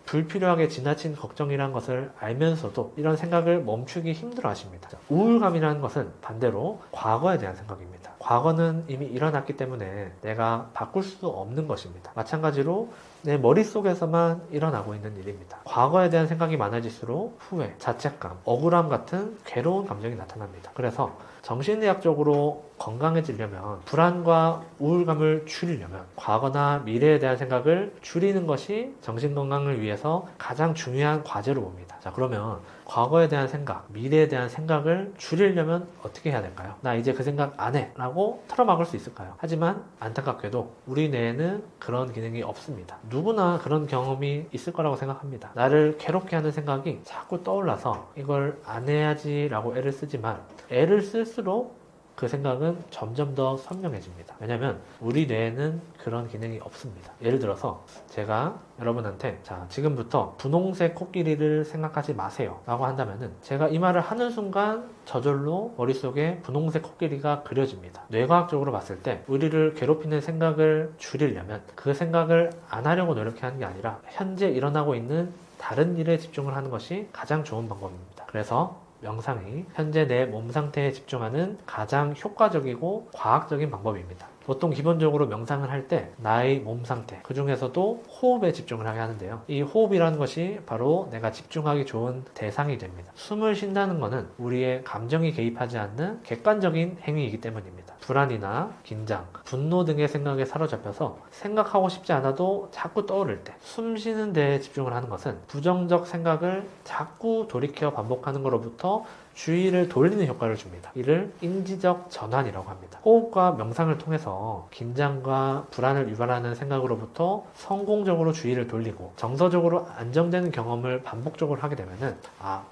불필요하게 지나친 걱정이라는 것을 알면서도 이런 생각을 멈추기 힘들어 하십니다. 우울감이라는 것은 반대로 과거에 대한 생각입니다. 과거는 이미 일어났기 때문에 내가 바꿀 수 없는 것입니다. 마찬가지로 내 머릿속에서만 일어나고 있는 일입니다. 과거에 대한 생각이 많아질수록 후회, 자책감, 억울함 같은 괴로운 감정이 나타납니다. 그래서 정신의학적으로 건강해지려면 불안과 우울감을 줄이려면 과거나 미래에 대한 생각을 줄이는 것이 정신건강을 위해서 가장 중요한 과제로 봅니다. 자, 그러면 과거에 대한 생각, 미래에 대한 생각을 줄이려면 어떻게 해야 될까요? 나 이제 그 생각 안 해 라고 틀어막을 수 있을까요? 하지만 안타깝게도 우리 뇌에는 그런 기능이 없습니다. 누구나 그런 경험이 있을 거라고 생각합니다. 나를 괴롭게 하는 생각이 자꾸 떠올라서 이걸 안 해야지 라고 애를 쓰지만 애를 쓸수록 그 생각은 점점 더 선명해집니다. 왜냐하면 우리 뇌에는 그런 기능이 없습니다. 예를 들어서 제가 여러분한테 자 지금부터 분홍색 코끼리를 생각하지 마세요 라고 한다면은 제가 이 말을 하는 순간 저절로 머릿속에 분홍색 코끼리가 그려집니다. 뇌과학적으로 봤을 때 우리를 괴롭히는 생각을 줄이려면 그 생각을 안 하려고 노력하는 게 아니라 현재 일어나고 있는 다른 일에 집중을 하는 것이 가장 좋은 방법입니다. 그래서 명상이 현재 내 몸 상태에 집중하는 가장 효과적이고 과학적인 방법입니다. 보통 기본적으로 명상을 할 때 나의 몸 상태, 그 중에서도 호흡에 집중을 하게 하는데요. 이 호흡이라는 것이 바로 내가 집중하기 좋은 대상이 됩니다. 숨을 쉰다는 것은 우리의 감정이 개입하지 않는 객관적인 행위이기 때문입니다. 불안이나 긴장, 분노 등의 생각에 사로잡혀서 생각하고 싶지 않아도 자꾸 떠오를 때 숨 쉬는 데에 집중을 하는 것은 부정적 생각을 자꾸 돌이켜 반복하는 것으로부터 주의를 돌리는 효과를 줍니다. 이를 인지적 전환이라고 합니다. 호흡과 명상을 통해서 긴장과 불안을 유발하는 생각으로부터 성공적으로 주의를 돌리고 정서적으로 안정되는 경험을 반복적으로 하게 되면은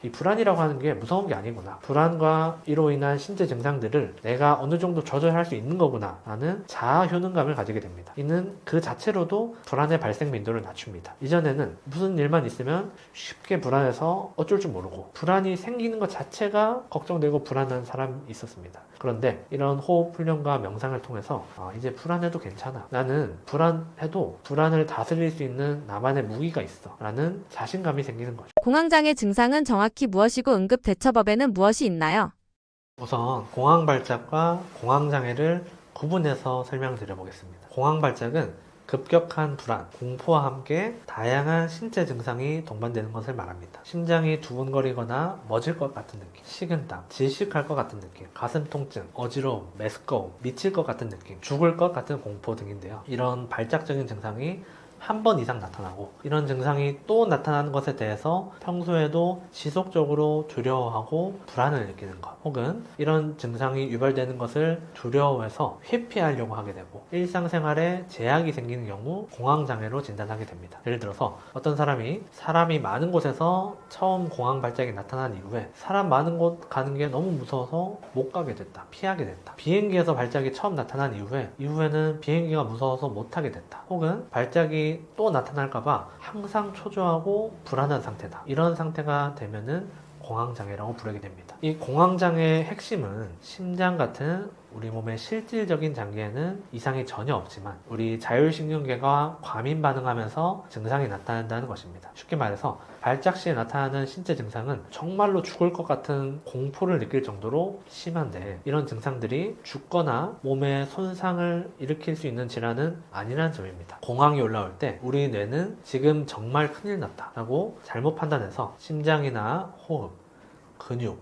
이 불안이라고 하는 게 무서운 게 아니구나. 불안과 이로 인한 신체 증상들을 내가 어느 정도 조절할 수 있는 거구나 라는 자아 효능감을 가지게 됩니다. 이는 그 자체로도 불안의 발생 빈도를 낮춥니다. 이전에는 무슨 일만 있으면 쉽게 불안해서 어쩔 줄 모르고 불안이 생기는 것 자체가 걱정되고 불안한 사람이 있었습니다. 그런데 이런 호흡 훈련과 명상을 통해서 이제 불안해도 괜찮아. 나는 불안해도 불안을 다스릴 수 있는 나만의 무기가 있어. 라는 자신감이 생기는 거죠. 공황장애 증상은 정확히 무엇이고 응급 대처법에는 무엇이 있나요? 우선 공황발작과 공황장애를 구분해서 설명드려 보겠습니다. 공황발작은 급격한 불안, 공포와 함께 다양한 신체 증상이 동반되는 것을 말합니다. 심장이 두근거리거나 멎을 것 같은 느낌, 식은땀, 질식할 것 같은 느낌, 가슴 통증, 어지러움, 메스꺼움, 미칠 것 같은 느낌, 죽을 것 같은 공포 등인데요. 이런 발작적인 증상이 한 번 이상 나타나고 이런 증상이 또 나타나는 것에 대해서 평소에도 지속적으로 두려워하고 불안을 느끼는 것, 혹은 이런 증상이 유발되는 것을 두려워해서 회피하려고 하게 되고 일상생활에 제약이 생기는 경우 공황장애로 진단하게 됩니다. 예를 들어서 어떤 사람이 많은 곳에서 처음 공황 발작이 나타난 이후에 사람 많은 곳 가는 게 너무 무서워서 못 가게 됐다, 피하게 됐다. 비행기에서 발작이 처음 나타난 이후에는 비행기가 무서워서 못 타게 됐다. 혹은 발작이 또 나타날까봐 항상 초조하고 불안한 상태다. 이런 상태가 되면은 공황장애라고 부르게 됩니다. 이 공황장애의 핵심은 심장 같은 우리 몸의 실질적인 장기에는 이상이 전혀 없지만 우리 자율신경계가 과민 반응하면서 증상이 나타난다는 것입니다. 쉽게 말해서 발작 시에 나타나는 신체 증상은 정말로 죽을 것 같은 공포를 느낄 정도로 심한데 이런 증상들이 죽거나 몸에 손상을 일으킬 수 있는 질환은 아니라는 점입니다. 공황이 올라올 때 우리 뇌는 지금 정말 큰일 났다 라고 잘못 판단해서 심장이나 호흡, 근육,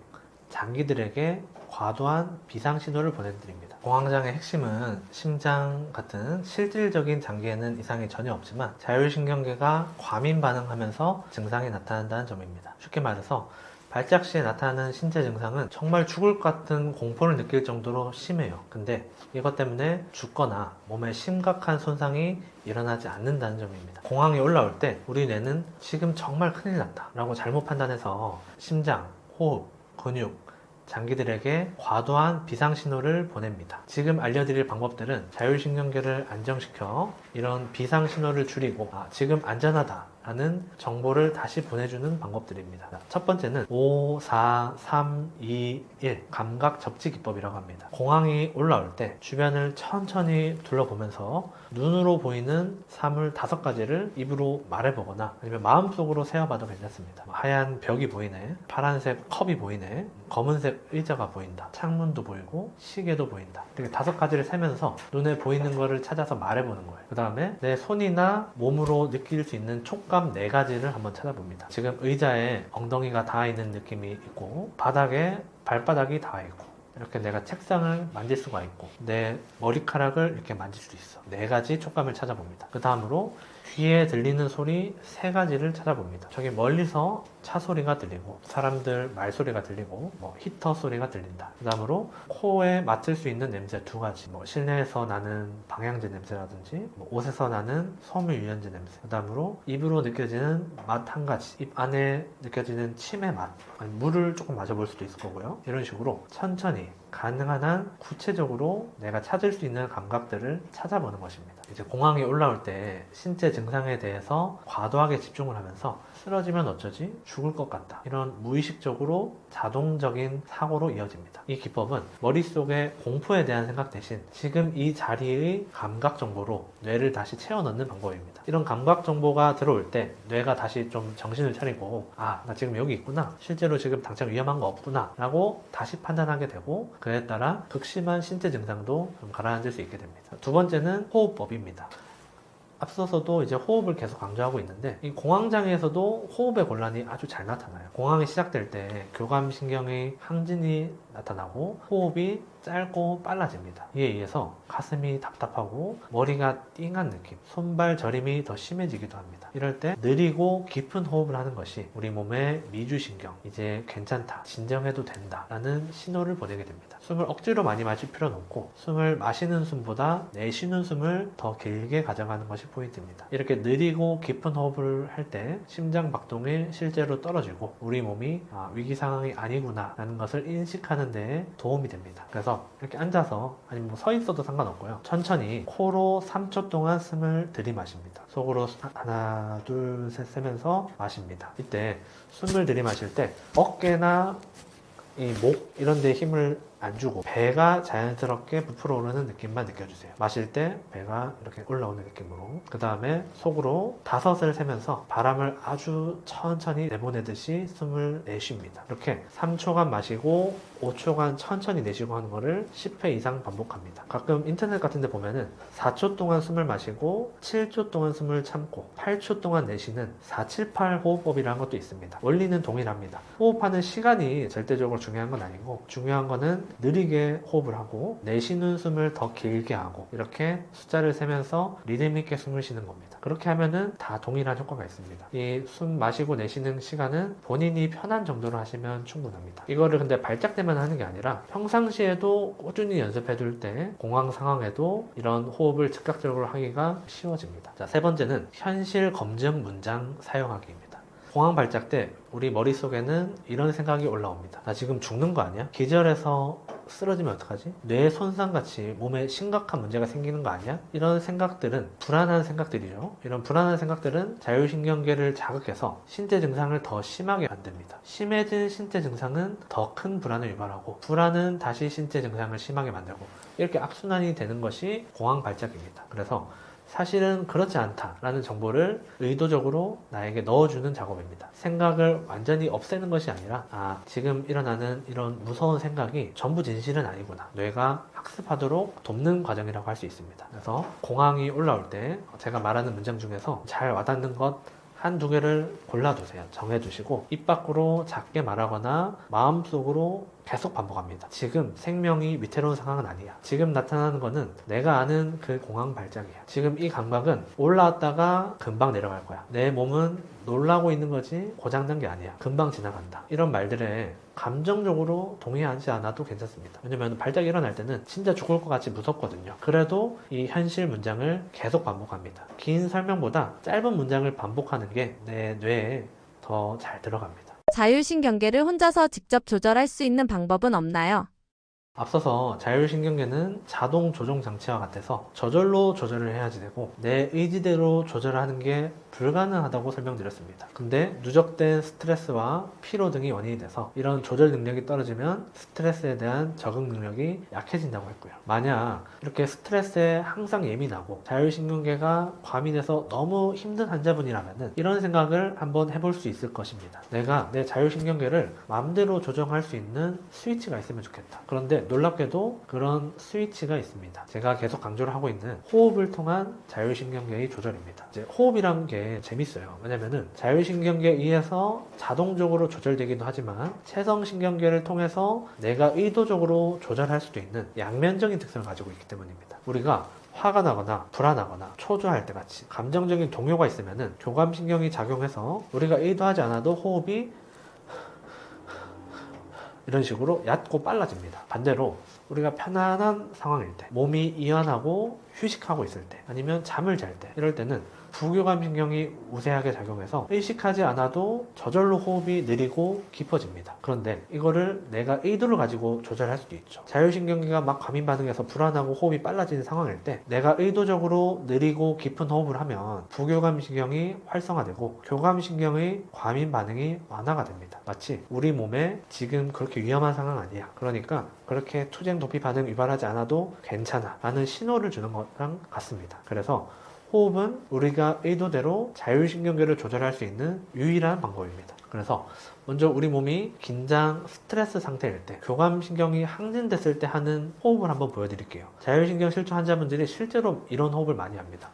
장기들에게 과도한 비상신호를 보내드립니다. 공황장애의 핵심은 심장 같은 실질적인 장기에는 이상이 전혀 없지만 자율신경계가 과민 반응하면서 증상이 나타난다는 점입니다. 쉽게 말해서 발작 시에 나타나는 신체 증상은 정말 죽을 것 같은 공포를 느낄 정도로 심해요. 근데 이것 때문에 죽거나 몸에 심각한 손상이 일어나지 않는다는 점입니다. 공황이 올라올 때 우리 뇌는 지금 정말 큰일 났다 라고 잘못 판단해서 심장, 호흡, 근육, 장기들에게 과도한 비상신호를 보냅니다. 지금 알려드릴 방법들은 자율신경계를 안정시켜 이런 비상신호를 줄이고 지금 안전하다 라는 정보를 다시 보내주는 방법들입니다. 첫 번째는 5, 4, 3, 2, 1 감각 접지 기법이라고 합니다. 공황이 올라올 때 주변을 천천히 둘러보면서 눈으로 보이는 사물 5가지를 입으로 말해보거나 아니면 마음속으로 세어봐도 괜찮습니다. 하얀 벽이 보이네, 파란색 컵이 보이네, 검은색 의자가 보인다, 창문도 보이고 시계도 보인다. 이렇게 5가지를 세면서 눈에 보이는 거를 찾아서 말해보는 거예요. 그 다음에 내 손이나 몸으로 느낄 수 있는 촉감 4가지를 한번 찾아봅니다. 지금 의자에 엉덩이가 닿아 있는 느낌이 있고 바닥에 발바닥이 닿아 있고 이렇게 내가 책상을 만질 수가 있고 내 머리카락을 이렇게 만질 수 있어. 4가지 촉감을 찾아봅니다. 그 다음으로 귀에 들리는 소리 3가지를 찾아봅니다. 저기 멀리서 차 소리가 들리고 사람들 말소리가 들리고 히터 소리가 들린다. 그 다음으로 코에 맡을 수 있는 냄새 2가지, 실내에서 나는 방향제 냄새라든지 옷에서 나는 섬유 유연제 냄새. 그 다음으로 입으로 느껴지는 맛 1가지, 입 안에 느껴지는 침의 맛, 물을 조금 마셔볼 수도 있을 거고요. 이런 식으로 천천히 가능한 한 구체적으로 내가 찾을 수 있는 감각들을 찾아보는 것입니다. 이제 공황이 올라올 때 신체 증상에 대해서 과도하게 집중을 하면서 쓰러지면 어쩌지? 죽을 것 같다. 이런 무의식적으로 자동적인 사고로 이어집니다. 이 기법은 머릿속에 공포에 대한 생각 대신 지금 이 자리의 감각 정보로 뇌를 다시 채워 넣는 방법입니다. 이런 감각 정보가 들어올 때 뇌가 다시 좀 정신을 차리고 나 지금 여기 있구나. 실제로 지금 당장 위험한 거 없구나. 라고 다시 판단하게 되고 그에 따라 극심한 신체 증상도 좀 가라앉을 수 있게 됩니다. 2번째는 호흡법입니다. 앞서서도 이제 호흡을 계속 강조하고 있는데 이 공황장애에서도 호흡의 곤란이 아주 잘 나타나요. 공황이 시작될 때 교감신경의 항진이 나타나고 호흡이 짧고 빨라집니다. 이에 의해서 가슴이 답답하고 머리가 띵한 느낌, 손발 저림이 더 심해지기도 합니다. 이럴 때 느리고 깊은 호흡을 하는 것이 우리 몸의 미주신경, 이제 괜찮다, 진정해도 된다 라는 신호를 보내게 됩니다. 숨을 억지로 많이 마실 필요는 없고 숨을 마시는 숨보다 내쉬는 숨을 더 길게 가져가는 것이 포인트입니다. 이렇게 느리고 깊은 호흡을 할 때 심장 박동이 실제로 떨어지고 우리 몸이 위기 상황이 아니구나 라는 것을 인식하는 데 도움이 됩니다. 그래서 이렇게 앉아서 아니면 서 있어도 상관없고요. 천천히 코로 3초 동안 숨을 들이마십니다. 속으로 하나, 둘, 셋 세면서 마십니다. 이때 숨을 들이마실 때 어깨나 이 목 이런 데 힘을 안 주고 배가 자연스럽게 부풀어 오르는 느낌만 느껴주세요. 마실 때 배가 이렇게 올라오는 느낌으로. 그 다음에 속으로 5을 세면서 바람을 아주 천천히 내보내듯이 숨을 내쉽니다. 이렇게 3초간 마시고 5초간 천천히 내쉬고 하는 거를 10회 이상 반복합니다. 가끔 인터넷 같은 데 보면은 4초 동안 숨을 마시고 7초 동안 숨을 참고 8초 동안 내쉬는 478 호흡법이라는 것도 있습니다. 원리는 동일합니다. 호흡하는 시간이 절대적으로 중요한 건 아니고 중요한 거는 느리게 호흡을 하고 내쉬는 숨을 더 길게 하고 이렇게 숫자를 세면서 리듬 있게 숨을 쉬는 겁니다. 그렇게 하면은 다 동일한 효과가 있습니다. 이 숨 마시고 내쉬는 시간은 본인이 편한 정도로 하시면 충분합니다. 이거를 근데 발작 때만 하는 게 아니라 평상시에도 꾸준히 연습해 둘 때 공황 상황에도 이런 호흡을 즉각적으로 하기가 쉬워집니다. 자, 3번째는 현실 검증 문장 사용하기입니다. 공황 발작 때 우리 머릿속에는 이런 생각이 올라옵니다. 나 지금 죽는 거 아니야? 기절해서 쓰러지면 어떡하지? 뇌 손상같이 몸에 심각한 문제가 생기는 거 아니야? 이런 생각들은 불안한 생각들이죠. 이런 불안한 생각들은 자율신경계를 자극해서 신체 증상을 더 심하게 만듭니다. 심해진 신체 증상은 더 큰 불안을 유발하고, 불안은 다시 신체 증상을 심하게 만들고, 이렇게 악순환이 되는 것이 공황 발작입니다. 그래서 사실은 그렇지 않다라는 정보를 의도적으로 나에게 넣어주는 작업입니다. 생각을 완전히 없애는 것이 아니라, 지금 일어나는 이런 무서운 생각이 전부 진실은 아니구나, 뇌가 학습하도록 돕는 과정이라고 할 수 있습니다. 그래서 공황이 올라올 때 제가 말하는 문장 중에서 잘 와닿는 것 한두 개를 골라두세요. 정해두시고 입 밖으로 작게 말하거나 마음속으로 계속 반복합니다. 지금 생명이 위태로운 상황은 아니야. 지금 나타나는 거는 내가 아는 그 공황 발작이야. 지금 이 감각은 올라왔다가 금방 내려갈 거야. 내 몸은 놀라고 있는 거지 고장난 게 아니야. 금방 지나간다. 이런 말들에 감정적으로 동의하지 않아도 괜찮습니다. 왜냐면 발작이 일어날 때는 진짜 죽을 것 같이 무섭거든요. 그래도 이 현실 문장을 계속 반복합니다. 긴 설명보다 짧은 문장을 반복하는 게 내 뇌에 더 잘 들어갑니다. 자율신경계를 혼자서 직접 조절할 수 있는 방법은 없나요? 앞서서 자율신경계는 자동 조정 장치와 같아서 저절로 조절을 해야지 되고, 내 의지대로 조절하는 게 불가능하다고 설명드렸습니다. 근데 누적된 스트레스와 피로 등이 원인이 돼서 이런 조절 능력이 떨어지면 스트레스에 대한 적응 능력이 약해진다고 했고요. 만약 이렇게 스트레스에 항상 예민하고 자율신경계가 과민해서 너무 힘든 환자분이라면 이런 생각을 한번 해볼 수 있을 것입니다. 내가 내 자율신경계를 마음대로 조정할 수 있는 스위치가 있으면 좋겠다. 그런데 놀랍게도 그런 스위치가 있습니다. 제가 계속 강조를 하고 있는 호흡을 통한 자율신경계의 조절입니다. 이제 호흡이란 게 재밌어요. 왜냐면은 자율신경계에 의해서 자동적으로 조절되기도 하지만 체성신경계를 통해서 내가 의도적으로 조절할 수도 있는 양면적인 특성을 가지고 있기 때문입니다. 우리가 화가 나거나 불안하거나 초조할 때 같이 감정적인 동요가 있으면은 교감신경이 작용해서 우리가 의도하지 않아도 호흡이 이런 식으로 얕고 빨라집니다. 반대로 우리가 편안한 상황일 때, 몸이 이완하고 휴식하고 있을 때, 아니면 잠을 잘 때, 이럴 때는 부교감신경이 우세하게 작용해서 의식하지 않아도 저절로 호흡이 느리고 깊어집니다. 그런데 이거를 내가 의도를 가지고 조절할 수도 있죠. 자율신경계가 막 과민 반응해서 불안하고 호흡이 빨라지는 상황일 때 내가 의도적으로 느리고 깊은 호흡을 하면 부교감신경이 활성화되고 교감신경의 과민 반응이 완화가 됩니다. 마치 우리 몸에 지금 그렇게 위험한 상황 아니야, 그러니까 그렇게 투쟁 도피 반응 유발하지 않아도 괜찮아 라는 신호를 주는 거랑 같습니다. 그래서 호흡은 우리가 의도대로 자율신경계를 조절할 수 있는 유일한 방법입니다. 그래서 먼저 우리 몸이 긴장, 스트레스 상태일 때, 교감신경이 항진됐을 때 하는 호흡을 한번 보여드릴게요. 자율신경 실조 환자분들이 실제로 이런 호흡을 많이 합니다.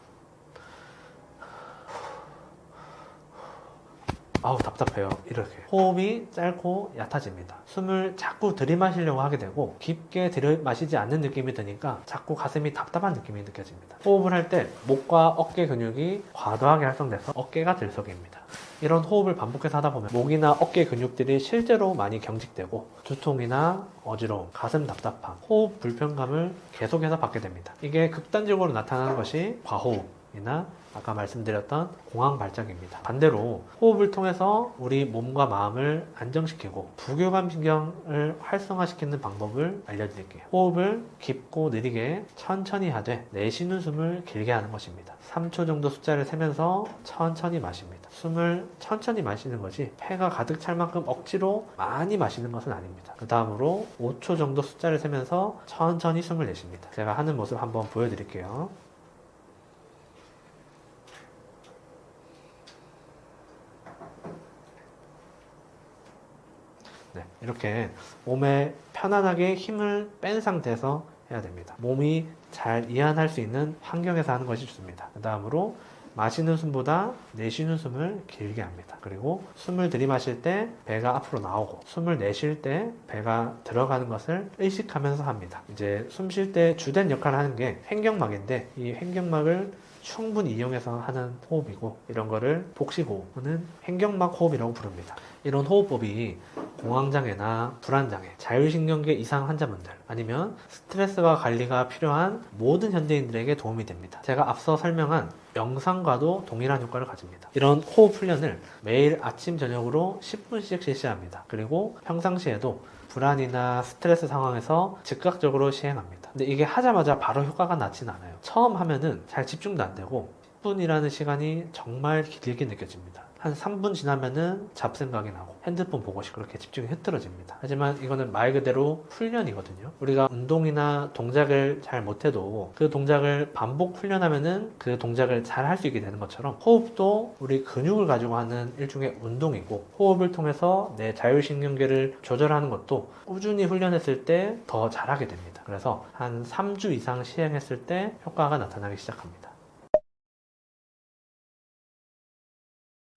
아우 답답해요. 이렇게 호흡이 짧고 얕아집니다. 숨을 자꾸 들이마시려고 하게 되고 깊게 들이마시지 않는 느낌이 드니까 자꾸 가슴이 답답한 느낌이 느껴집니다. 호흡을 할 때 목과 어깨 근육이 과도하게 활성돼서 어깨가 들썩입니다. 이런 호흡을 반복해서 하다 보면 목이나 어깨 근육들이 실제로 많이 경직되고 두통이나 어지러움, 가슴 답답함, 호흡 불편감을 계속해서 받게 됩니다. 이게 극단적으로 나타나는 것이 과호흡이나 아까 말씀드렸던 공황 발작입니다. 반대로 호흡을 통해서 우리 몸과 마음을 안정시키고 부교감신경을 활성화시키는 방법을 알려드릴게요. 호흡을 깊고 느리게 천천히 하되 내쉬는 숨을 길게 하는 것입니다. 3초 정도 숫자를 세면서 천천히 마십니다. 숨을 천천히 마시는 것이 폐가 가득 찰 만큼 억지로 많이 마시는 것은 아닙니다. 그 다음으로 5초 정도 숫자를 세면서 천천히 숨을 내쉽니다. 제가 하는 모습 한번 보여드릴게요. 네, 이렇게 몸에 편안하게 힘을 뺀 상태에서 해야 됩니다. 몸이 잘 이완할 수 있는 환경에서 하는 것이 좋습니다. 그 다음으로 마시는 숨보다 내쉬는 숨을 길게 합니다. 그리고 숨을 들이마실 때 배가 앞으로 나오고 숨을 내쉴 때 배가 들어가는 것을 의식하면서 합니다. 이제 숨 쉴 때 주된 역할을 하는 게 횡격막인데 이 횡격막을 충분히 이용해서 하는 호흡이고 이런 거를 복식호흡은 횡격막 호흡이라고 부릅니다. 이런 호흡법이 공황장애나 불안장애, 자율신경계 이상 환자분들 아니면 스트레스와 관리가 필요한 모든 현대인들에게 도움이 됩니다. 제가 앞서 설명한 명상과도 동일한 효과를 가집니다. 이런 호흡 훈련을 매일 아침 저녁으로 10분씩 실시합니다. 그리고 평상시에도 불안이나 스트레스 상황에서 즉각적으로 시행합니다. 근데 이게 하자마자 바로 효과가 나진 않아요. 처음 하면은 잘 집중도 안 되고 10분이라는 시간이 정말 길게 느껴집니다. 한 3분 지나면은 잡생각이 나고 핸드폰 보고 싶고 그렇게 집중이 흐트러집니다. 하지만 이거는 말 그대로 훈련이거든요. 우리가 운동이나 동작을 잘 못해도 그 동작을 반복 훈련하면은 그 동작을 잘 할 수 있게 되는 것처럼 호흡도 우리 근육을 가지고 하는 일종의 운동이고 호흡을 통해서 내 자율신경계를 조절하는 것도 꾸준히 훈련했을 때 더 잘하게 됩니다. 그래서 한 3주 이상 시행했을 때 효과가 나타나기 시작합니다.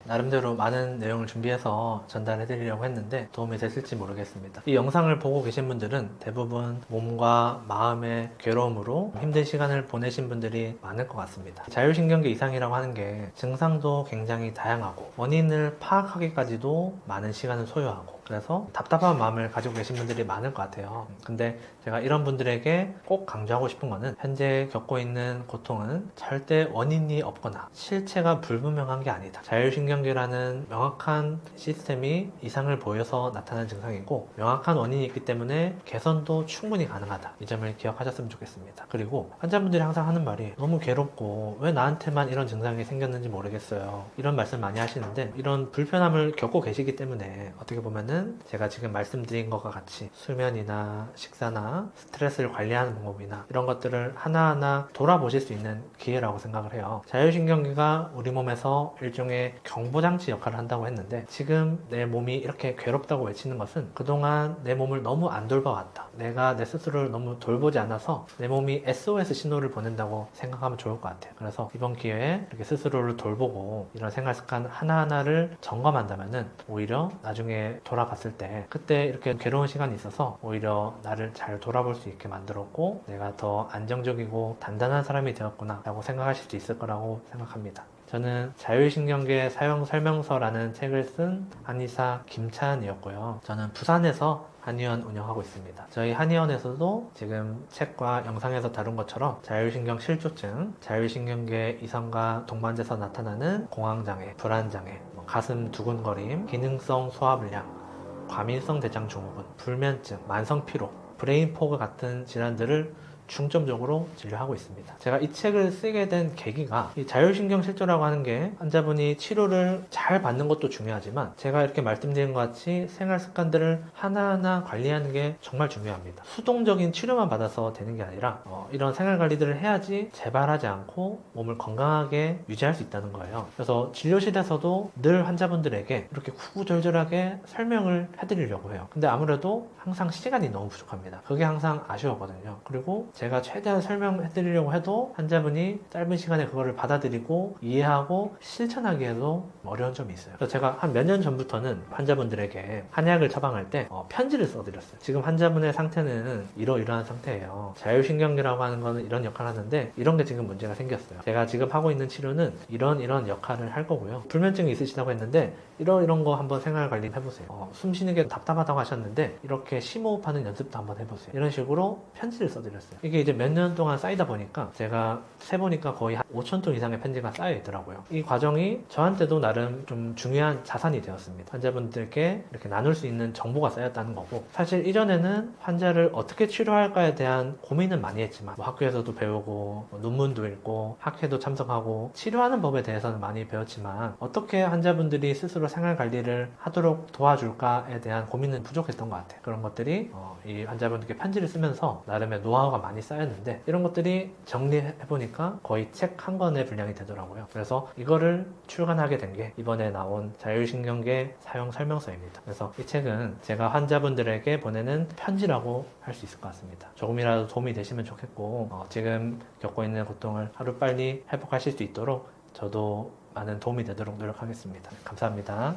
나름대로 많은 내용을 준비해서 전달해 드리려고 했는데 도움이 됐을지 모르겠습니다. 이 영상을 보고 계신 분들은 대부분 몸과 마음의 괴로움으로 힘든 시간을 보내신 분들이 많을 것 같습니다. 자율신경계 이상이라고 하는 게 증상도 굉장히 다양하고 원인을 파악하기까지도 많은 시간을 소요하고 그래서 답답한 마음을 가지고 계신 분들이 많을 것 같아요. 근데 제가 이런 분들에게 꼭 강조하고 싶은 거는 현재 겪고 있는 고통은 절대 원인이 없거나 실체가 불분명한 게 아니다. 자율신경계라는 명확한 시스템이 이상을 보여서 나타나는 증상이고 명확한 원인이 있기 때문에 개선도 충분히 가능하다. 이 점을 기억하셨으면 좋겠습니다. 그리고 환자분들이 항상 하는 말이 너무 괴롭고 왜 나한테만 이런 증상이 생겼는지 모르겠어요. 이런 말씀 많이 하시는데 이런 불편함을 겪고 계시기 때문에 어떻게 보면은 제가 지금 말씀드린 것과 같이 수면이나 식사나 스트레스를 관리하는 방법이나 이런 것들을 하나하나 돌아보실 수 있는 기회라고 생각을 해요. 자율신경계가 우리 몸에서 일종의 경보장치 역할을 한다고 했는데 지금 내 몸이 이렇게 괴롭다고 외치는 것은 그동안 내 몸을 너무 안 돌봐왔다. 내가 내 스스로를 너무 돌보지 않아서 내 몸이 SOS 신호를 보낸다고 생각하면 좋을 것 같아요. 그래서 이번 기회에 이렇게 스스로를 돌보고 이런 생활 습관 하나하나를 점검한다면은 오히려 나중에 돌아봤을 때 그때 이렇게 괴로운 시간이 있어서 오히려 나를 잘 돌아볼 수 있게 만들었고 내가 더 안정적이고 단단한 사람이 되었구나 라고 생각하실 수 있을 거라고 생각합니다. 저는 자율신경계 사용 설명서라는 책을 쓴 한의사 김찬이었고요. 저는 부산에서 한의원 운영하고 있습니다. 저희 한의원에서도 지금 책과 영상에서 다룬 것처럼 자율신경 실조증, 자율신경계 이상과 동반돼서 나타나는 공황장애, 불안장애, 가슴 두근거림, 기능성 소화불량, 과민성 대장 증후군, 불면증, 만성피로, 브레인포그 같은 질환들을 중점적으로 진료하고 있습니다. 제가 이 책을 쓰게 된 계기가 이 자율신경실조라고 하는 게 환자분이 치료를 잘 받는 것도 중요하지만 제가 이렇게 말씀드린 것 같이 생활 습관들을 하나하나 관리하는 게 정말 중요합니다. 수동적인 치료만 받아서 되는 게 아니라 이런 생활 관리들을 해야지 재발하지 않고 몸을 건강하게 유지할 수 있다는 거예요. 그래서 진료실에서도 늘 환자분들에게 이렇게 구구절절하게 설명을 해드리려고 해요. 근데 아무래도 항상 시간이 너무 부족합니다. 그게 항상 아쉬웠거든요. 그리고 제가 최대한 설명해드리려고 해도 환자분이 짧은 시간에 그거를 받아들이고 이해하고 실천하기에도 어려운 점이 있어요. 그래서 제가 한 몇 년 전부터는 환자분들에게 한약을 처방할 때 편지를 써드렸어요. 지금 환자분의 상태는 이러이러한 상태예요. 자율신경계라고 하는 거는 이런 역할을 하는데 이런 게 지금 문제가 생겼어요. 제가 지금 하고 있는 치료는 이런 역할을 할 거고요. 불면증이 있으시다고 했는데 이런 거 한번 생활 관리 해보세요. 숨 쉬는 게 답답하다고 하셨는데 이렇게 심호흡하는 연습도 한번 해보세요. 이런 식으로 편지를 써드렸어요. 이게 이제 몇 년 동안 쌓이다 보니까 제가 세보니까 거의 한 5,000통 이상의 편지가 쌓여 있더라고요. 이 과정이 저한테도 나름 좀 중요한 자산이 되었습니다. 환자분들께 이렇게 나눌 수 있는 정보가 쌓였다는 거고 사실 이전에는 환자를 어떻게 치료할까에 대한 고민은 많이 했지만 학교에서도 배우고 논문도 읽고 학회도 참석하고 치료하는 법에 대해서는 많이 배웠지만 어떻게 환자분들이 스스로 생활 관리를 하도록 도와줄까에 대한 고민은 부족했던 것 같아요. 그런 것들이 이 환자분들께 편지를 쓰면서 나름의 노하우가 많이 쌓였는데 이런 것들이 정리해보니까 거의 책 한 권의 분량이 되더라고요. 그래서 이거를 출간하게 된 게 이번에 나온 자율신경계 사용 설명서입니다. 그래서 이 책은 제가 환자분들에게 보내는 편지라고 할 수 있을 것 같습니다. 조금이라도 도움이 되시면 좋겠고 지금 겪고 있는 고통을 하루빨리 회복하실 수 있도록 저도 많은 도움이 되도록 노력하겠습니다. 감사합니다.